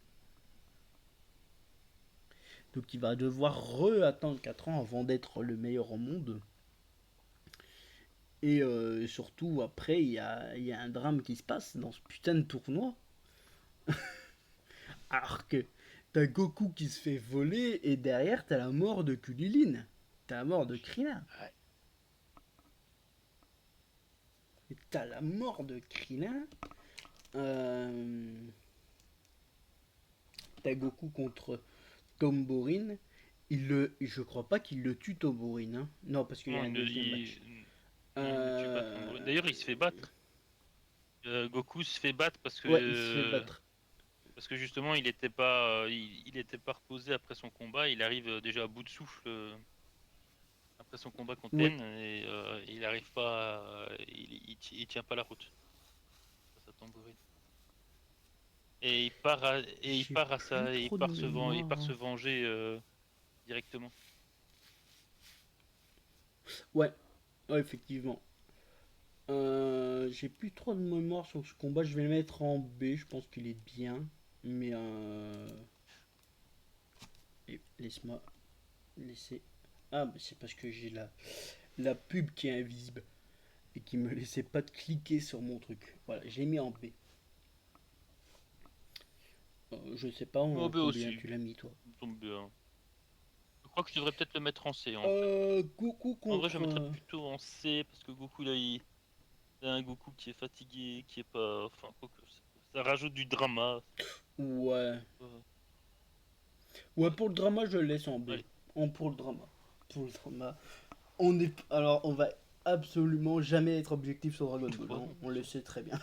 [SPEAKER 1] Donc, il va devoir re-attendre 4 ans avant d'être le meilleur au monde. Et surtout, après, il y a un drame qui se passe dans ce putain de tournoi. Alors que t'as Goku qui se fait voler et derrière, t'as la mort de Kulilin. T'as la mort de Krillin.
[SPEAKER 2] Ouais.
[SPEAKER 1] Et t'as la mort de Krillin. Euh, T'as Goku contre Tomborin. Je crois pas qu'il le tue Tomborin. Hein. Non, parce qu'il y a
[SPEAKER 2] Non,
[SPEAKER 1] un deuxième match.
[SPEAKER 2] non, il ne tue pas Tombo. D'ailleurs, il se fait battre. Goku se fait battre
[SPEAKER 1] Ouais, il se fait battre.
[SPEAKER 2] parce que justement, il était pas reposé après son combat. Il arrive déjà à bout de souffle après son combat contre
[SPEAKER 1] Ouais.
[SPEAKER 2] Ten et il arrive pas, il tient pas la route. Ça tambourine. Et
[SPEAKER 1] J'ai plus trop de
[SPEAKER 2] il part
[SPEAKER 1] mémoire.
[SPEAKER 2] se
[SPEAKER 1] Hein.
[SPEAKER 2] venger directement.
[SPEAKER 1] Ouais, ouais, effectivement. J'ai plus trop de mémoire sur ce combat. Je vais le mettre en B. Je pense qu'il est bien. Mais laisse-moi laisser. Ah, bah, c'est parce que j'ai la pub qui est invisible et qui me laissait pas de cliquer sur mon truc. Voilà, j'ai mis en B. Je sais pas
[SPEAKER 2] Oh,
[SPEAKER 1] en
[SPEAKER 2] ben
[SPEAKER 1] combien
[SPEAKER 2] aussi,
[SPEAKER 1] tu l'as mis toi.
[SPEAKER 2] il tombe bien. crois que je devrais peut-être le mettre en C en vrai.
[SPEAKER 1] Goku
[SPEAKER 2] En vrai, je le
[SPEAKER 1] contre...
[SPEAKER 2] mettrais plutôt en C parce que Goku là, c'est un Goku qui est fatigué, qui est pas. Enfin, quoi que ça rajoute du drama.
[SPEAKER 1] Ouais.
[SPEAKER 2] Euh,
[SPEAKER 1] Ouais, pour le drama, je le laisse en B.
[SPEAKER 2] allez,
[SPEAKER 1] Pour le drama. Pour le drama. On est... Alors, on va absolument jamais être objectif sur Dragon
[SPEAKER 2] une
[SPEAKER 1] Ball,
[SPEAKER 2] fois,
[SPEAKER 1] hein.
[SPEAKER 2] non,
[SPEAKER 1] On
[SPEAKER 2] bien
[SPEAKER 1] le
[SPEAKER 2] sûr.
[SPEAKER 1] sait très bien.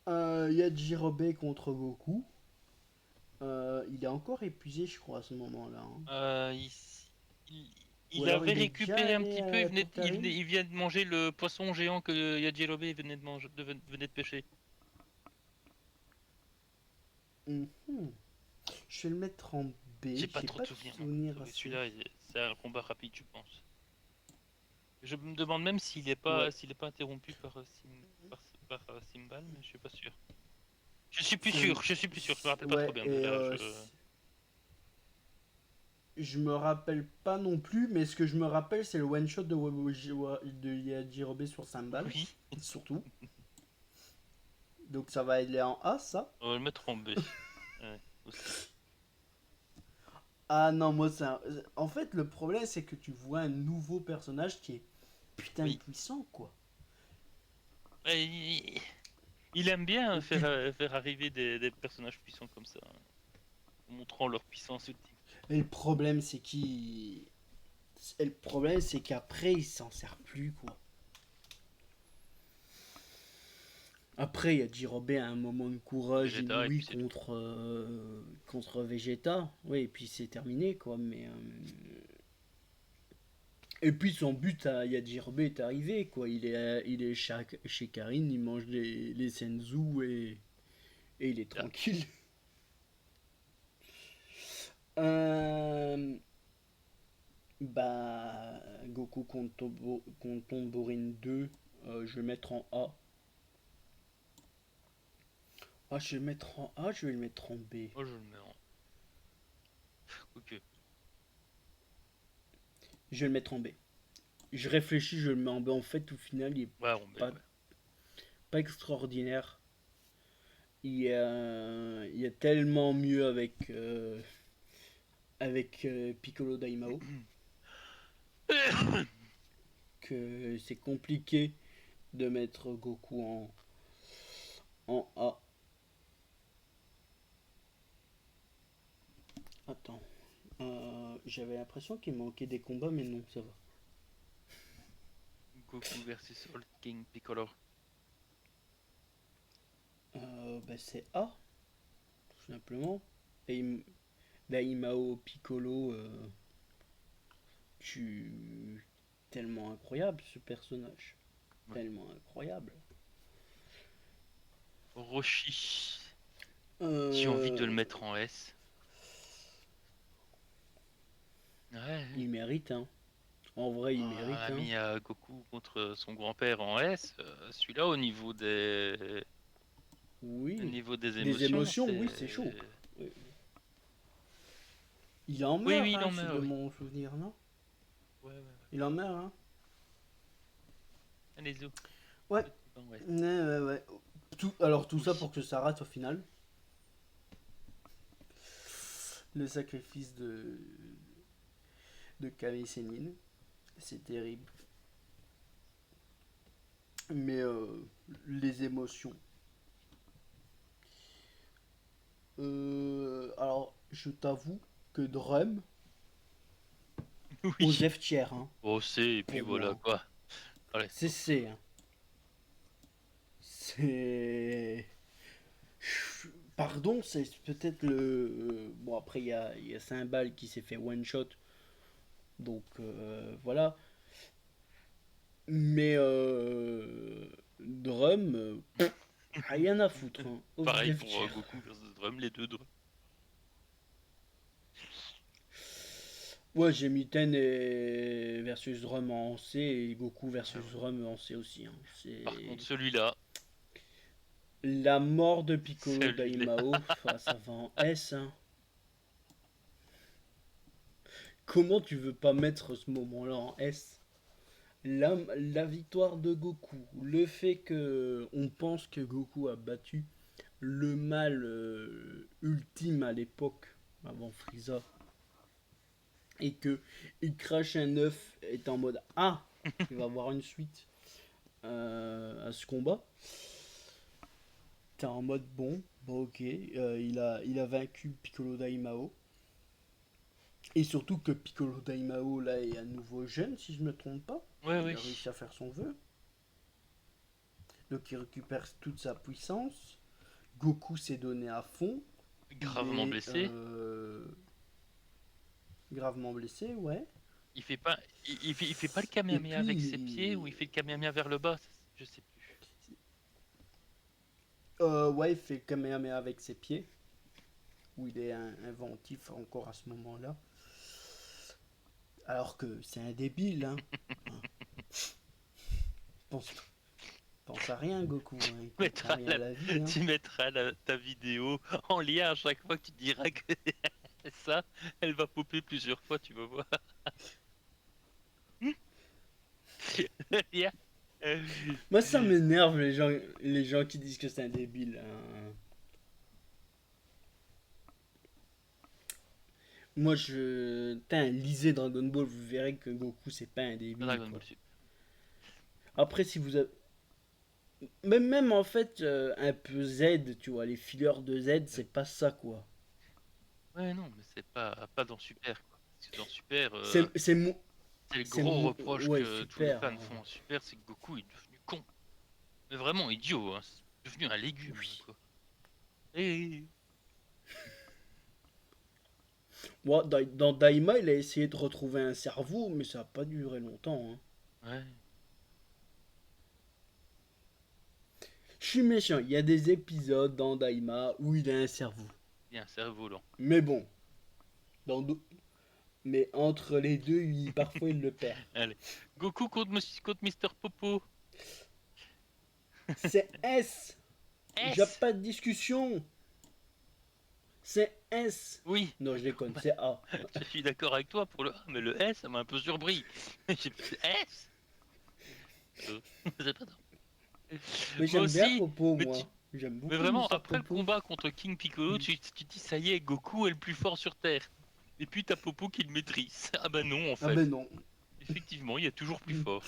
[SPEAKER 1] Yajirobe contre Goku. Il est encore épuisé, je crois, à ce moment-là, hein.
[SPEAKER 2] Euh, il, il,
[SPEAKER 1] Ou
[SPEAKER 2] il
[SPEAKER 1] alors
[SPEAKER 2] avait
[SPEAKER 1] il est déjà
[SPEAKER 2] récupéré un
[SPEAKER 1] allé
[SPEAKER 2] petit peu.
[SPEAKER 1] pour Karine.
[SPEAKER 2] Il vient de manger le poisson géant que Yajirobe venait de manger, venait de pêcher.
[SPEAKER 1] Mhm. Je vais le mettre en B.
[SPEAKER 2] J'ai pas
[SPEAKER 1] J'ai
[SPEAKER 2] trop de
[SPEAKER 1] pas de
[SPEAKER 2] souvenirs, moi.
[SPEAKER 1] souvenir
[SPEAKER 2] Oui,
[SPEAKER 1] assez.
[SPEAKER 2] celui-là, c'est un combat rapide, je pense. Je me demande même
[SPEAKER 1] Ouais.
[SPEAKER 2] s'il est pas interrompu par, Simbal, mais je suis pas sûr. Je suis plus
[SPEAKER 1] C'est un-
[SPEAKER 2] sûr, je suis plus sûr, je me rappelle pas trop
[SPEAKER 1] Ouais,
[SPEAKER 2] bien.
[SPEAKER 1] et
[SPEAKER 2] Là,
[SPEAKER 1] je me rappelle pas non plus, mais ce que je me rappelle, c'est le one shot de Yajirobe sur Sambal,
[SPEAKER 2] Oui,
[SPEAKER 1] surtout. Donc ça va aller en A, ça.
[SPEAKER 2] on va le mettre en B. Ouais, aussi.
[SPEAKER 1] Ah non, moi, ça. En fait, le problème, c'est que tu vois un nouveau personnage qui est putain de
[SPEAKER 2] Oui.
[SPEAKER 1] puissant, quoi.
[SPEAKER 2] Ouais, il aime bien
[SPEAKER 1] Et tu...
[SPEAKER 2] faire arriver des personnages puissants comme ça, hein, en montrant leur puissance ultime.
[SPEAKER 1] Et le problème, c'est qu'il. Et le problème, c'est qu'après, il s'en sert plus, quoi. Après, il y a Jirobe à un moment de courage
[SPEAKER 2] Vegeta, et
[SPEAKER 1] inouï
[SPEAKER 2] puis c'est tout.
[SPEAKER 1] contre Vegeta. Oui, et puis c'est terminé, quoi. Mais. Et puis son but à Yajirobe est arrivé, quoi. Il est chez Karine, il mange les senzu et il est
[SPEAKER 2] Là.
[SPEAKER 1] tranquille. Euh, Bah. Goku contre Tomborin 2, je vais le mettre en A. Ah, je vais le mettre en A, je vais le mettre en B.
[SPEAKER 2] Moi, je le mets en. Ok.
[SPEAKER 1] Je vais le mettre en B. Je réfléchis, je le mets en B. En fait, au final, il est
[SPEAKER 2] Ouais, en B,
[SPEAKER 1] pas,
[SPEAKER 2] ouais.
[SPEAKER 1] pas extraordinaire. Il y a tellement mieux avec Piccolo Daimao que c'est compliqué de mettre Goku en A. Attends. J'avais l'impression qu'il manquait des combats, mais non, ça va.
[SPEAKER 2] Goku versus Old King Piccolo.
[SPEAKER 1] Bah, c'est A, tout simplement. Daimao Piccolo, tu... tellement incroyable ce personnage.
[SPEAKER 2] Ouais.
[SPEAKER 1] Tellement incroyable.
[SPEAKER 2] Roshi. J'ai envie de le
[SPEAKER 1] Euh,
[SPEAKER 2] mettre en S. Ouais, ouais.
[SPEAKER 1] il mérite, hein. En vrai,
[SPEAKER 2] On
[SPEAKER 1] il mérite,
[SPEAKER 2] a
[SPEAKER 1] hein.
[SPEAKER 2] mis Goku contre son grand-père en S. Celui-là, au
[SPEAKER 1] Oui.
[SPEAKER 2] niveau des
[SPEAKER 1] Des
[SPEAKER 2] émotions,
[SPEAKER 1] émotions, oui, c'est chaud.
[SPEAKER 2] c'est.
[SPEAKER 1] Oui. Il en
[SPEAKER 2] Oui,
[SPEAKER 1] meurt,
[SPEAKER 2] oui, il
[SPEAKER 1] hein,
[SPEAKER 2] en
[SPEAKER 1] si
[SPEAKER 2] meurt,
[SPEAKER 1] de
[SPEAKER 2] oui.
[SPEAKER 1] mon souvenir, non?
[SPEAKER 2] Ouais, ouais, ouais.
[SPEAKER 1] Il en meurt, hein?
[SPEAKER 2] Allez, Zo.
[SPEAKER 1] Ouais.
[SPEAKER 2] Petit banc, ouais.
[SPEAKER 1] Ouais, ouais, ouais. Alors, tout ça
[SPEAKER 2] Oui.
[SPEAKER 1] pour que ça rate au final. Le sacrifice de Kami Sennin. C'est terrible. Mais les émotions. Alors, je t'avoue que Drum,
[SPEAKER 2] Oui.
[SPEAKER 1] Osef tiers, hein,
[SPEAKER 2] Oh, c'est, et puis
[SPEAKER 1] pour
[SPEAKER 2] voilà,
[SPEAKER 1] moi.
[SPEAKER 2] quoi. Allez,
[SPEAKER 1] C'est C, hein. C'est. Pardon, c'est peut-être le. Bon, après, il y a Cymbal qui s'est fait one shot. Donc, voilà. Mais. Drum, rien à foutre, hein.
[SPEAKER 2] pareil
[SPEAKER 1] Osef
[SPEAKER 2] pour
[SPEAKER 1] tiers.
[SPEAKER 2] Goku versus Drum, les deux Drum.
[SPEAKER 1] Ouais, j'ai mis Ten versus Drum en C et Goku
[SPEAKER 2] Ah
[SPEAKER 1] versus
[SPEAKER 2] ouais.
[SPEAKER 1] Drum en C aussi, hein.
[SPEAKER 2] Par contre,
[SPEAKER 1] C'est.
[SPEAKER 2] celui-là,
[SPEAKER 1] La mort de Piccolo
[SPEAKER 2] celui-là.
[SPEAKER 1] Daimao, ça va en S, hein. Comment tu veux pas mettre ce moment-là en S? La victoire de Goku, le fait que on pense que Goku a battu le mal ultime à l'époque, avant Frieza, et que il crache un œuf, est en mode ah, il va y avoir une suite à ce combat. T'es en mode bon ok, il a vaincu Piccolo Daimao. Et surtout que Piccolo Daimao là est à nouveau jeune, si je me trompe pas.
[SPEAKER 2] Ouais,
[SPEAKER 1] Il
[SPEAKER 2] oui.
[SPEAKER 1] a réussi à faire son vœu. Donc il récupère toute sa puissance. Goku s'est donné à fond. Il
[SPEAKER 2] Gravement
[SPEAKER 1] est
[SPEAKER 2] blessé.
[SPEAKER 1] gravement blessé, ouais.
[SPEAKER 2] Il fait pas le
[SPEAKER 1] Et
[SPEAKER 2] Kamehameha avec ses pieds ou il
[SPEAKER 1] puis,
[SPEAKER 2] fait le Kamehameha vers le bas, je sais plus.
[SPEAKER 1] ouais, il fait Kamehameha avec ses pieds. Où il est inventif encore à ce moment-là. Alors que c'est un débile, hein. pense, pense à rien, Goku. Hein. Il
[SPEAKER 2] Tu
[SPEAKER 1] comprend
[SPEAKER 2] mettras,
[SPEAKER 1] rien à la vie. Hein.
[SPEAKER 2] tu mettras ta vidéo en lien à chaque fois que tu diras que ça, elle va popper plusieurs fois, tu vas voir. Le lien.
[SPEAKER 1] Moi, ça m'énerve les gens qui disent que c'est un débile. Hein. Moi, lisez Dragon Ball, vous verrez que Goku, c'est pas un débile.
[SPEAKER 2] Dragon
[SPEAKER 1] Quoi.
[SPEAKER 2] Ball Super.
[SPEAKER 1] Après, si vous avez. Même en fait, un peu Z, tu vois, les fillers de Z, c'est pas ça, quoi.
[SPEAKER 2] Ouais, non, mais c'est pas dans Super, quoi. Parce que dans Super,
[SPEAKER 1] C'est mon.
[SPEAKER 2] c'est le gros reproche
[SPEAKER 1] Ouais,
[SPEAKER 2] que tous les
[SPEAKER 1] super.
[SPEAKER 2] fans font en Super, c'est que Goku est devenu con. Mais vraiment idiot, hein. C'est devenu un légume,
[SPEAKER 1] Oui.
[SPEAKER 2] quoi. Et
[SPEAKER 1] Moi, dans Daima, il a essayé de retrouver un cerveau, mais ça a pas duré longtemps. Hein.
[SPEAKER 2] ouais,
[SPEAKER 1] Je suis méchant, il y a des épisodes dans Daima où il a un cerveau.
[SPEAKER 2] il y a un cerveau lent.
[SPEAKER 1] Mais bon, dans mais entre les deux, parfois il le perd.
[SPEAKER 2] Allez. Goku contre Mister Popo.
[SPEAKER 1] C'est S. J'ai
[SPEAKER 2] S.
[SPEAKER 1] pas de discussion. C'est S.
[SPEAKER 2] Oui,
[SPEAKER 1] Non, je déconne, c'est A.
[SPEAKER 2] je suis d'accord avec toi pour le A, mais le S, ça m'a un peu surpris. J'ai fait S. C'est pas tort.
[SPEAKER 1] Mais
[SPEAKER 2] Moi
[SPEAKER 1] j'aime bien
[SPEAKER 2] aussi,
[SPEAKER 1] Popo,
[SPEAKER 2] mais, tu-
[SPEAKER 1] moi. J'aime
[SPEAKER 2] mais
[SPEAKER 1] beaucoup
[SPEAKER 2] vraiment,
[SPEAKER 1] Mister
[SPEAKER 2] après le
[SPEAKER 1] Popo.
[SPEAKER 2] combat contre King Piccolo, tu dis ça y est, Goku est le plus fort sur Terre. Et puis t'as Popo qui le maîtrise. Ah bah non, en
[SPEAKER 1] Ah
[SPEAKER 2] fait.
[SPEAKER 1] ben non.
[SPEAKER 2] Effectivement, il y a toujours plus fort.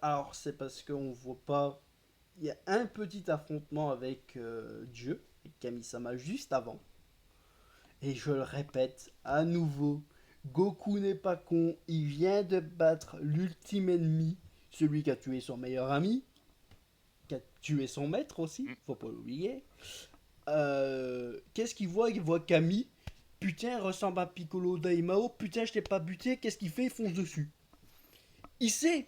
[SPEAKER 1] Alors, c'est parce qu'on voit pas. Il y a un petit affrontement avec Dieu, et Kami-sama, juste avant. Et je le répète à nouveau, Goku n'est pas con, il vient de battre l'ultime ennemi, celui qui a tué son meilleur ami, qui a tué son maître aussi,
[SPEAKER 2] Mm.
[SPEAKER 1] faut pas l'oublier. Qu'est-ce qu'il voit? Il voit Kami, putain, il ressemble à Piccolo Daimao, putain, je t'ai pas buté, qu'est-ce qu'il fait? Il fonce dessus. Il sait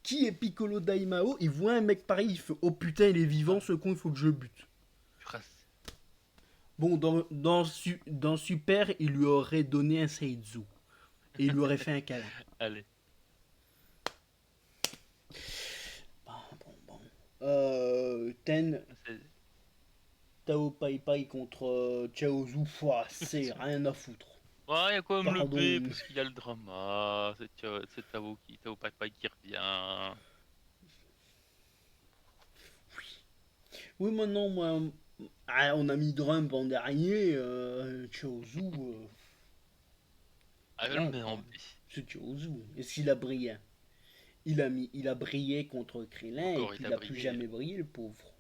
[SPEAKER 1] qui est Piccolo Daimao, il voit un mec pareil, il fait oh putain, il est vivant, ce con, il faut que je le bute. Bon, dans Super, il lui aurait donné un Seizu. Et il lui aurait fait un câlin.
[SPEAKER 2] Allez.
[SPEAKER 1] Bon. Ten,
[SPEAKER 2] C'est-
[SPEAKER 1] Tao Pai Pai contre Chaozu, c'est rien à foutre.
[SPEAKER 2] Ouais, il y a quand même le B,
[SPEAKER 1] Pardon.
[SPEAKER 2] parce qu'il y a le drama. C'est Tao Pai Pai qui revient.
[SPEAKER 1] Oui, maintenant, moi, on a mis Drum en dernier. Chaozu,
[SPEAKER 2] Ah, je le
[SPEAKER 1] voilà
[SPEAKER 2] mets en
[SPEAKER 1] quoi.
[SPEAKER 2] B.
[SPEAKER 1] C'est Chaozu. Est-ce qu'il a brillé? Il a brillé contre Krillin et
[SPEAKER 2] Encore,
[SPEAKER 1] puis
[SPEAKER 2] il
[SPEAKER 1] il
[SPEAKER 2] a
[SPEAKER 1] a plus
[SPEAKER 2] brillé.
[SPEAKER 1] jamais brillé, le pauvre.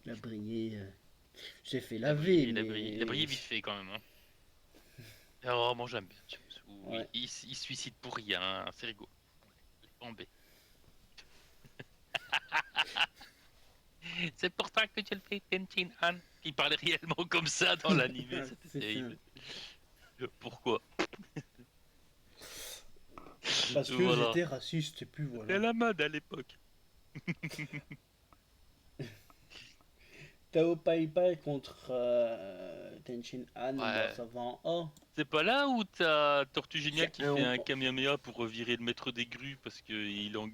[SPEAKER 1] Il a brillé. S'est fait laver,
[SPEAKER 2] Il a
[SPEAKER 1] mais.
[SPEAKER 2] brillé vite fait quand même. Hein. Alors, moi j'aime bien.
[SPEAKER 1] Ouais.
[SPEAKER 2] Il se suicide pour rien, hein, c'est rigolo. Il est en B. C'est pour ça que tu le fais, Tenchin Han. Il parlait réellement comme ça dans l'animé, c'était
[SPEAKER 1] C'est
[SPEAKER 2] terrible. Pourquoi?
[SPEAKER 1] Parce que
[SPEAKER 2] Voilà.
[SPEAKER 1] j'étais raciste, et puis
[SPEAKER 2] C'était
[SPEAKER 1] voilà.
[SPEAKER 2] la mode à l'époque.
[SPEAKER 1] Tao Pai Pai contre Tenchin Han,
[SPEAKER 2] Ouais.
[SPEAKER 1] bah, ça va en A.
[SPEAKER 2] C'est pas là où t'as Tortue Géniale
[SPEAKER 1] C'est
[SPEAKER 2] qui
[SPEAKER 1] un
[SPEAKER 2] fait
[SPEAKER 1] en-
[SPEAKER 2] un Kamehameha pour virer le maître des grues parce que il en.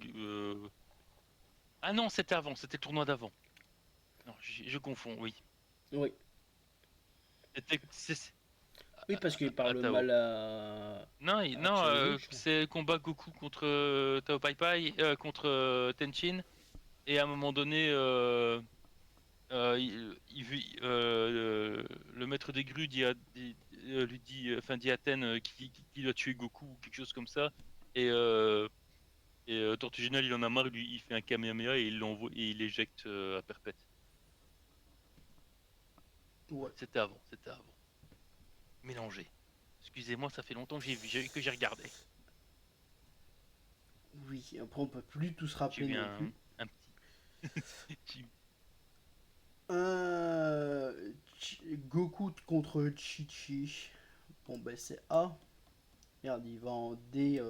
[SPEAKER 2] Ah non, c'était avant, c'était le tournoi d'avant. Non, je confonds, oui.
[SPEAKER 1] Oui. Oui, parce qu'il
[SPEAKER 2] À
[SPEAKER 1] parle
[SPEAKER 2] Tao.
[SPEAKER 1] mal à.
[SPEAKER 2] Non,
[SPEAKER 1] À Chaozu, je crois.
[SPEAKER 2] c'est combat Goku contre Tao Pai Pai, contre Tenchin. Et à un moment donné, le maître des grues dit à Athènes qui doit tuer Goku ou quelque chose comme ça. Et, Tortue Géniale, il en a marre, lui, il fait un Kamehameha et il l'envoie et il l'éjecte à perpète.
[SPEAKER 1] Ouais.
[SPEAKER 2] C'était avant. Mélangé. Excusez-moi, ça fait longtemps que que j'ai regardé.
[SPEAKER 1] Oui, après on peut plus tout se
[SPEAKER 2] J'ai
[SPEAKER 1] rappeler
[SPEAKER 2] eu
[SPEAKER 1] non plus.
[SPEAKER 2] un petit.
[SPEAKER 1] Euh, Goku contre Chi-Chi. Bon ben c'est A. Merde, il va en D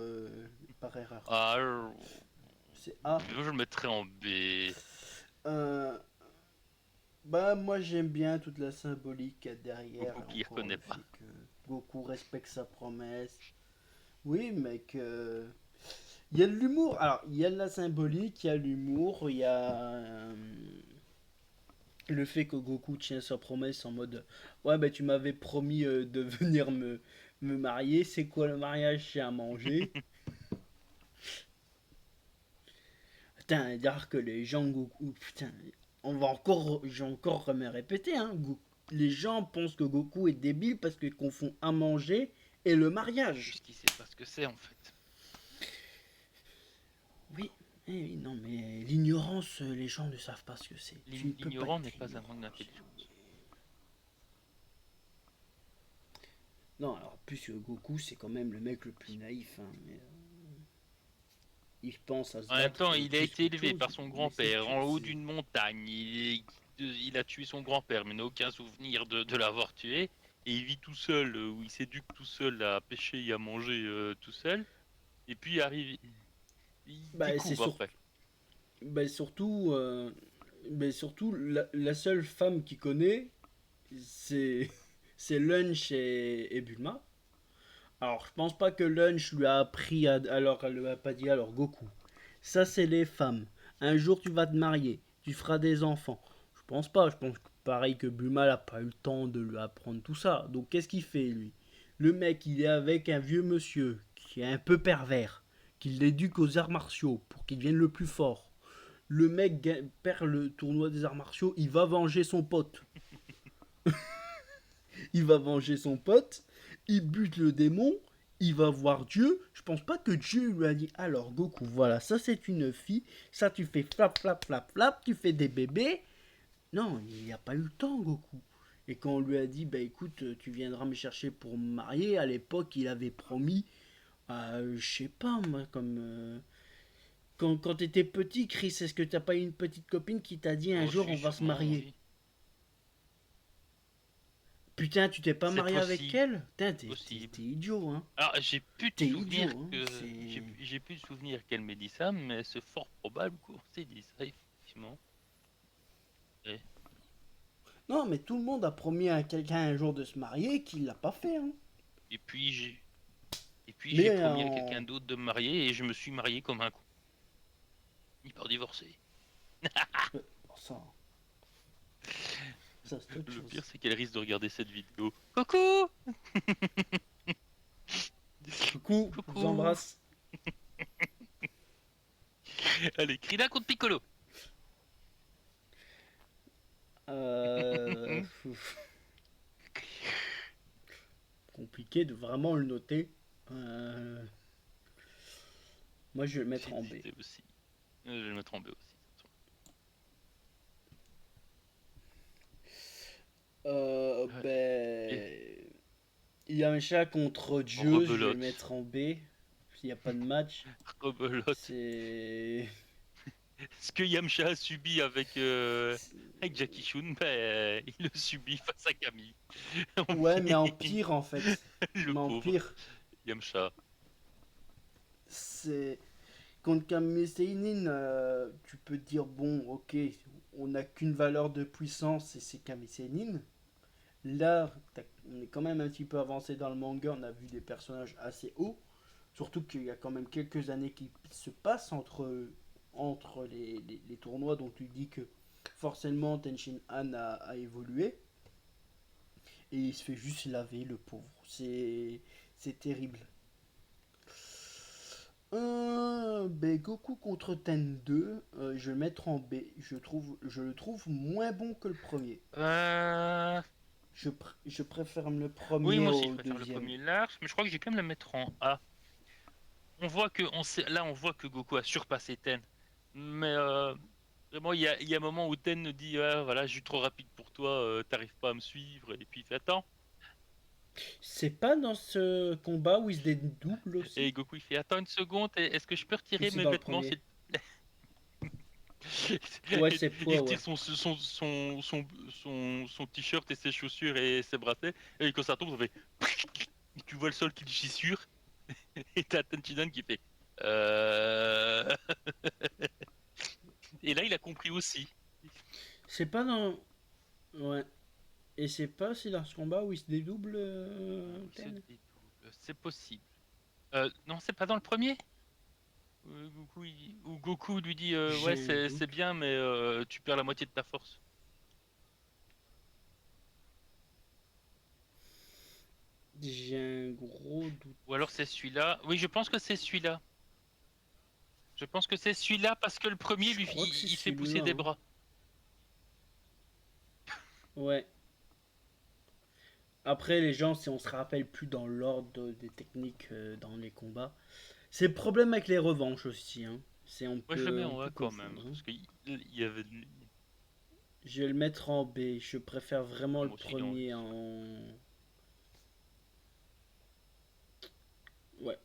[SPEAKER 1] par erreur.
[SPEAKER 2] Ah,
[SPEAKER 1] C'est A.
[SPEAKER 2] je le mettrais en B.
[SPEAKER 1] Euh, Bah moi j'aime bien toute la symbolique qu'il y a derrière,
[SPEAKER 2] Goku
[SPEAKER 1] et
[SPEAKER 2] qui ne
[SPEAKER 1] encore
[SPEAKER 2] reconnaît
[SPEAKER 1] le
[SPEAKER 2] pas.
[SPEAKER 1] fait que Goku respecte sa promesse. Oui, mais que il y a de l'humour. Alors il y a de la symbolique, il y a l'humour, il y a le fait que Goku tient sa promesse en mode ouais bah tu m'avais promis de venir me marier. C'est quoi le mariage? J'ai à manger. Putain, dire que les gens Goku, putain, j'ai encore me répéter, hein. Les gens pensent que Goku est débile parce qu'ils confondent à manger et le mariage.
[SPEAKER 2] Puisqu'il sait pas ce que c'est en fait.
[SPEAKER 1] Oui, oui, non, mais l'ignorance, les gens ne savent pas ce que c'est. Tu ne peux pas
[SPEAKER 2] L'ignorant
[SPEAKER 1] être
[SPEAKER 2] n'est pas un
[SPEAKER 1] ignorant.
[SPEAKER 2] manque d'intelligence.
[SPEAKER 1] Non, alors plus Goku, c'est quand même le mec le plus naïf, hein, mais, il pense à se
[SPEAKER 2] En même
[SPEAKER 1] battre
[SPEAKER 2] temps, il a
[SPEAKER 1] plus
[SPEAKER 2] été
[SPEAKER 1] qu'autre
[SPEAKER 2] élevé
[SPEAKER 1] chose.
[SPEAKER 2] par son
[SPEAKER 1] Mais c'est
[SPEAKER 2] grand-père
[SPEAKER 1] tu-
[SPEAKER 2] en haut
[SPEAKER 1] c'est-
[SPEAKER 2] d'une montagne. Il a tué son grand-père, mais n'a aucun souvenir de l'avoir tué. Et il vit tout seul, où il s'éduque tout seul à pêcher et à manger tout seul. Et puis il
[SPEAKER 1] Bah, c'est
[SPEAKER 2] découvre
[SPEAKER 1] sur-
[SPEAKER 2] après.
[SPEAKER 1] bah, surtout, surtout la seule femme qu'il connaît, c'est c'est Lunch et Bulma. Alors, je pense pas que Lunch lui a appris alors elle lui a pas dit alors Goku. Ça c'est les femmes. Un jour tu vas te marier, tu feras des enfants. Je pense pas, je pense que pareil que Bulma n'a pas eu le temps de lui apprendre tout ça. Donc qu'est-ce qu'il fait lui? Le mec, il est avec un vieux monsieur qui est un peu pervers, qui l'éduque aux arts martiaux pour qu'il devienne le plus fort. Le mec perd le tournoi des arts martiaux, il va venger son pote. Il va venger son pote, il bute le démon, il va voir Dieu. Je pense pas que Dieu lui a dit alors Goku, voilà, ça c'est une fille, ça tu fais flap flap flap flap, tu fais des bébés. Non, il n'y a pas eu le temps Goku. Et quand on lui a dit bah écoute, tu viendras me chercher pour me marier, à l'époque il avait promis, je sais pas moi, comme quand t'étais petit, Chris, est-ce que t'as pas eu une petite copine qui t'a dit un
[SPEAKER 2] Oh,
[SPEAKER 1] jour
[SPEAKER 2] si,
[SPEAKER 1] on va se
[SPEAKER 2] sûrement,
[SPEAKER 1] marier?
[SPEAKER 2] oui.
[SPEAKER 1] Putain, tu t'es pas
[SPEAKER 2] C'est
[SPEAKER 1] marié avec
[SPEAKER 2] possible,
[SPEAKER 1] elle? Putain,
[SPEAKER 2] possible.
[SPEAKER 1] t'es idiot, hein.
[SPEAKER 2] Alors, j'ai plus de
[SPEAKER 1] T'es
[SPEAKER 2] souvenir
[SPEAKER 1] idiot, hein.
[SPEAKER 2] que
[SPEAKER 1] C'est.
[SPEAKER 2] j'ai plus de souvenir qu'elle m'ait dit ça, mais c'est fort probable qu'on s'est dit ça effectivement. Et,
[SPEAKER 1] Non, mais tout le monde a promis à quelqu'un un jour de se marier qui l'a pas fait, hein.
[SPEAKER 2] et puis j'ai
[SPEAKER 1] Mais
[SPEAKER 2] promis à quelqu'un d'autre de me marier et je me suis marié comme un con. Ni pas divorcé.
[SPEAKER 1] ça, ça c'est autre
[SPEAKER 2] Le pire,
[SPEAKER 1] chose.
[SPEAKER 2] c'est qu'elle risque de regarder cette vidéo. Coucou,
[SPEAKER 1] Coucou, je vous
[SPEAKER 2] coucou.
[SPEAKER 1] embrasse.
[SPEAKER 2] Allez, Krillin contre Piccolo.
[SPEAKER 1] Euh... Compliqué de vraiment le noter. Euh, Moi, je vais le
[SPEAKER 2] J'ai
[SPEAKER 1] mettre en B.
[SPEAKER 2] hésité aussi. Je vais le mettre en B aussi. Et
[SPEAKER 1] Ben. Yamcha contre Dieu, je vais le
[SPEAKER 2] rebelote.
[SPEAKER 1] mettre en B. S'il n'y a pas de match,
[SPEAKER 2] Rebelote.
[SPEAKER 1] c'est.
[SPEAKER 2] Ce que Yamcha a subi avec Jackie Chun, il le subit face à Camille.
[SPEAKER 1] Ouais, mais en pire en fait.
[SPEAKER 2] Le
[SPEAKER 1] Mais en
[SPEAKER 2] pauvre
[SPEAKER 1] pire,
[SPEAKER 2] Yamcha.
[SPEAKER 1] c'est. Contre Kami Seinin, tu peux te dire, bon, ok, on n'a qu'une valeur de puissance et c'est Kami Seinin. Là, on est quand même un petit peu avancé dans le manga, on a vu des personnages assez hauts. Surtout qu'il y a quand même quelques années qui se passent entre les tournois, dont tu dis que forcément Tenshin Han a évolué. Et il se fait juste laver, le pauvre. C'est terrible. Ben, Goku contre Ten 2, je vais le mettre en B. Je le trouve moins bon que le premier.
[SPEAKER 2] Euh...
[SPEAKER 1] Je préfère le
[SPEAKER 2] Oui,
[SPEAKER 1] premier
[SPEAKER 2] moi aussi, je
[SPEAKER 1] au
[SPEAKER 2] préfère le
[SPEAKER 1] deuxième.
[SPEAKER 2] premier large, mais je crois que j'ai quand même le mettre en A. Là, on voit que Goku a surpassé Ten. Mais vraiment, il y a un moment où Ten nous dit, ah, voilà, je suis trop rapide pour toi, t'arrives pas à me suivre. Et puis il fait, attends.
[SPEAKER 1] C'est pas dans ce combat où il se dédouble aussi?
[SPEAKER 2] Et Goku, il fait, attends une seconde, est-ce que je peux
[SPEAKER 1] Ou
[SPEAKER 2] retirer
[SPEAKER 1] c'est
[SPEAKER 2] mes
[SPEAKER 1] dans le
[SPEAKER 2] vêtements,
[SPEAKER 1] premier?
[SPEAKER 2] s'il te plaît?
[SPEAKER 1] Ouais,
[SPEAKER 2] Il
[SPEAKER 1] ouais,
[SPEAKER 2] retire
[SPEAKER 1] ouais.
[SPEAKER 2] son t-shirt et ses chaussures et ses bracelets. Et quand ça tombe, ça fait, tu vois le sol qui déchire. Et t'as Tenshinhan qui fait, euh... Et là, il a compris aussi.
[SPEAKER 1] C'est pas dans. Ouais. Et c'est pas aussi dans ce combat où il se dédouble,
[SPEAKER 2] Où il se
[SPEAKER 1] Ten?
[SPEAKER 2] dédouble. C'est possible. Non, c'est pas dans le premier. Où Goku lui dit ouais,
[SPEAKER 1] J'ai un
[SPEAKER 2] c'est
[SPEAKER 1] doute.
[SPEAKER 2] bien, mais tu perds la moitié de ta force.
[SPEAKER 1] J'ai un gros doute.
[SPEAKER 2] Ou alors c'est celui-là. Oui, je pense que c'est celui-là. Je pense que c'est celui-là parce que le premier,
[SPEAKER 1] Je
[SPEAKER 2] lui,
[SPEAKER 1] crois que c'est
[SPEAKER 2] il fait pousser
[SPEAKER 1] celui-là,
[SPEAKER 2] des
[SPEAKER 1] hein.
[SPEAKER 2] bras.
[SPEAKER 1] Ouais. Après, les gens, si on se rappelle plus dans l'ordre des techniques dans les combats, c'est le problème avec les revanches aussi, hein.
[SPEAKER 2] Moi, je le mets
[SPEAKER 1] On
[SPEAKER 2] en
[SPEAKER 1] peut
[SPEAKER 2] A quand même.
[SPEAKER 1] confondre, hein.
[SPEAKER 2] Parce qu'il y avait.
[SPEAKER 1] Je vais le mettre en B. Je préfère vraiment le
[SPEAKER 2] Moi aussi, il est en.
[SPEAKER 1] premier en. Ouais.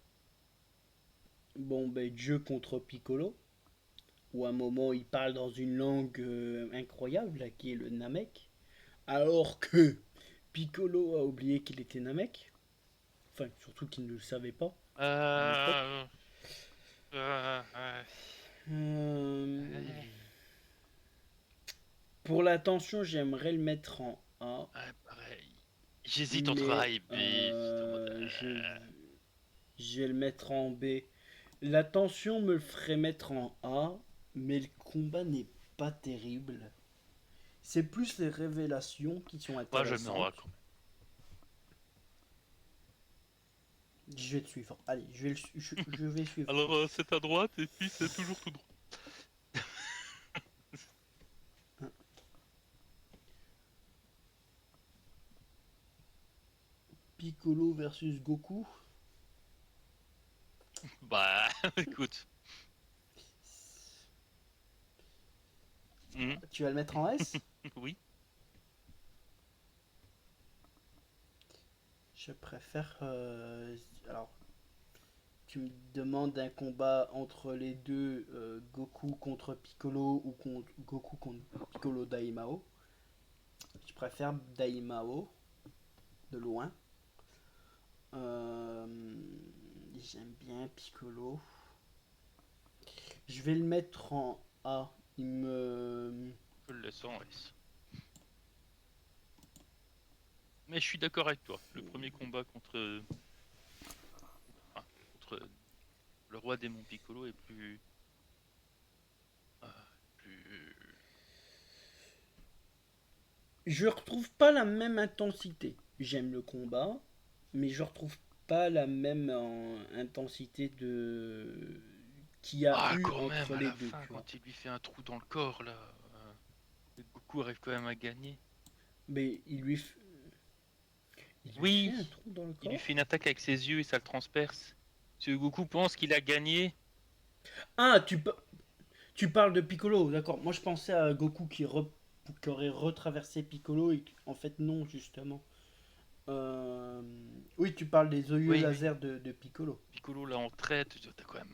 [SPEAKER 1] Bon, ben, Dieu contre Piccolo. Où à un moment, il parle dans une langue incroyable, là, qui est le Namek. Alors que Piccolo a oublié qu'il était Namek. Enfin, surtout qu'il ne le savait pas à l'époque.
[SPEAKER 2] Euh, euh, euh,
[SPEAKER 1] Euh,
[SPEAKER 2] euh,
[SPEAKER 1] Pour l'attention, j'aimerais le mettre en A.
[SPEAKER 2] ouais, pareil. J'hésite entre A
[SPEAKER 1] Mais
[SPEAKER 2] et B. J'étais en mode,
[SPEAKER 1] je vais le mettre en B. La tension me le ferait mettre en A, mais le combat n'est pas terrible. C'est plus les révélations qui sont
[SPEAKER 2] moi, je le mets en A
[SPEAKER 1] intéressantes.
[SPEAKER 2] quand même.
[SPEAKER 1] Je vais te suivre. Allez, je vais suivre.
[SPEAKER 2] Alors, c'est à droite et puis c'est toujours tout droit.
[SPEAKER 1] Piccolo versus Goku.
[SPEAKER 2] Bah, écoute. Mhm.
[SPEAKER 1] Tu vas le mettre en S?
[SPEAKER 2] Oui.
[SPEAKER 1] Je préfère. Alors, tu me demandes un combat entre les deux, Goku contre Piccolo ou contre Goku contre Piccolo Daimao. Je préfère Daimao de loin. Euh, J'aime bien Piccolo. Je vais le mettre en A. Il me.
[SPEAKER 2] Je le laisse en S. Mais je suis d'accord avec toi. Le premier combat contre le roi démon Piccolo est euh, plus.
[SPEAKER 1] Je retrouve pas la même intensité. J'aime le combat, mais je retrouve pas la même intensité de qu'il y a
[SPEAKER 2] Ah,
[SPEAKER 1] eu
[SPEAKER 2] quand même,
[SPEAKER 1] entre
[SPEAKER 2] à
[SPEAKER 1] les
[SPEAKER 2] la
[SPEAKER 1] deux,
[SPEAKER 2] fin,
[SPEAKER 1] tu vois.
[SPEAKER 2] quand il lui fait un trou dans le corps, là, Goku arrive quand même à gagner.
[SPEAKER 1] Mais il lui fait
[SPEAKER 2] Oui,
[SPEAKER 1] un trou dans le
[SPEAKER 2] il lui
[SPEAKER 1] corps.
[SPEAKER 2] fait une attaque avec ses yeux et ça le transperce. Parce que Goku pense qu'il a gagné.
[SPEAKER 1] Ah, tu parles de Piccolo, d'accord. Moi, je pensais à Goku qui aurait retraversé Piccolo et en fait non, justement. Euh, Oui, tu parles des yeux
[SPEAKER 2] Oui, oui.
[SPEAKER 1] laser de Piccolo.
[SPEAKER 2] Piccolo là en traite, t'as quand même.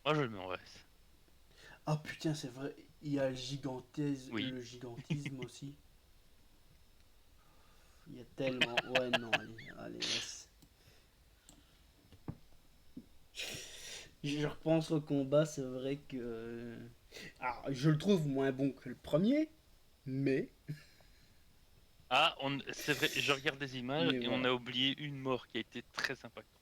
[SPEAKER 2] Moi je le mets en S.
[SPEAKER 1] Ah putain, c'est vrai. Il y a
[SPEAKER 2] Oui.
[SPEAKER 1] le gigantisme aussi. Il y a tellement. Ouais, non, allez, laisse. Je repense au combat, c'est vrai que. Alors, je le trouve moins bon que le premier, mais.
[SPEAKER 2] Ah, c'est vrai, je regarde des images
[SPEAKER 1] Mais
[SPEAKER 2] et on
[SPEAKER 1] voilà.
[SPEAKER 2] a oublié une mort qui a été très impactante.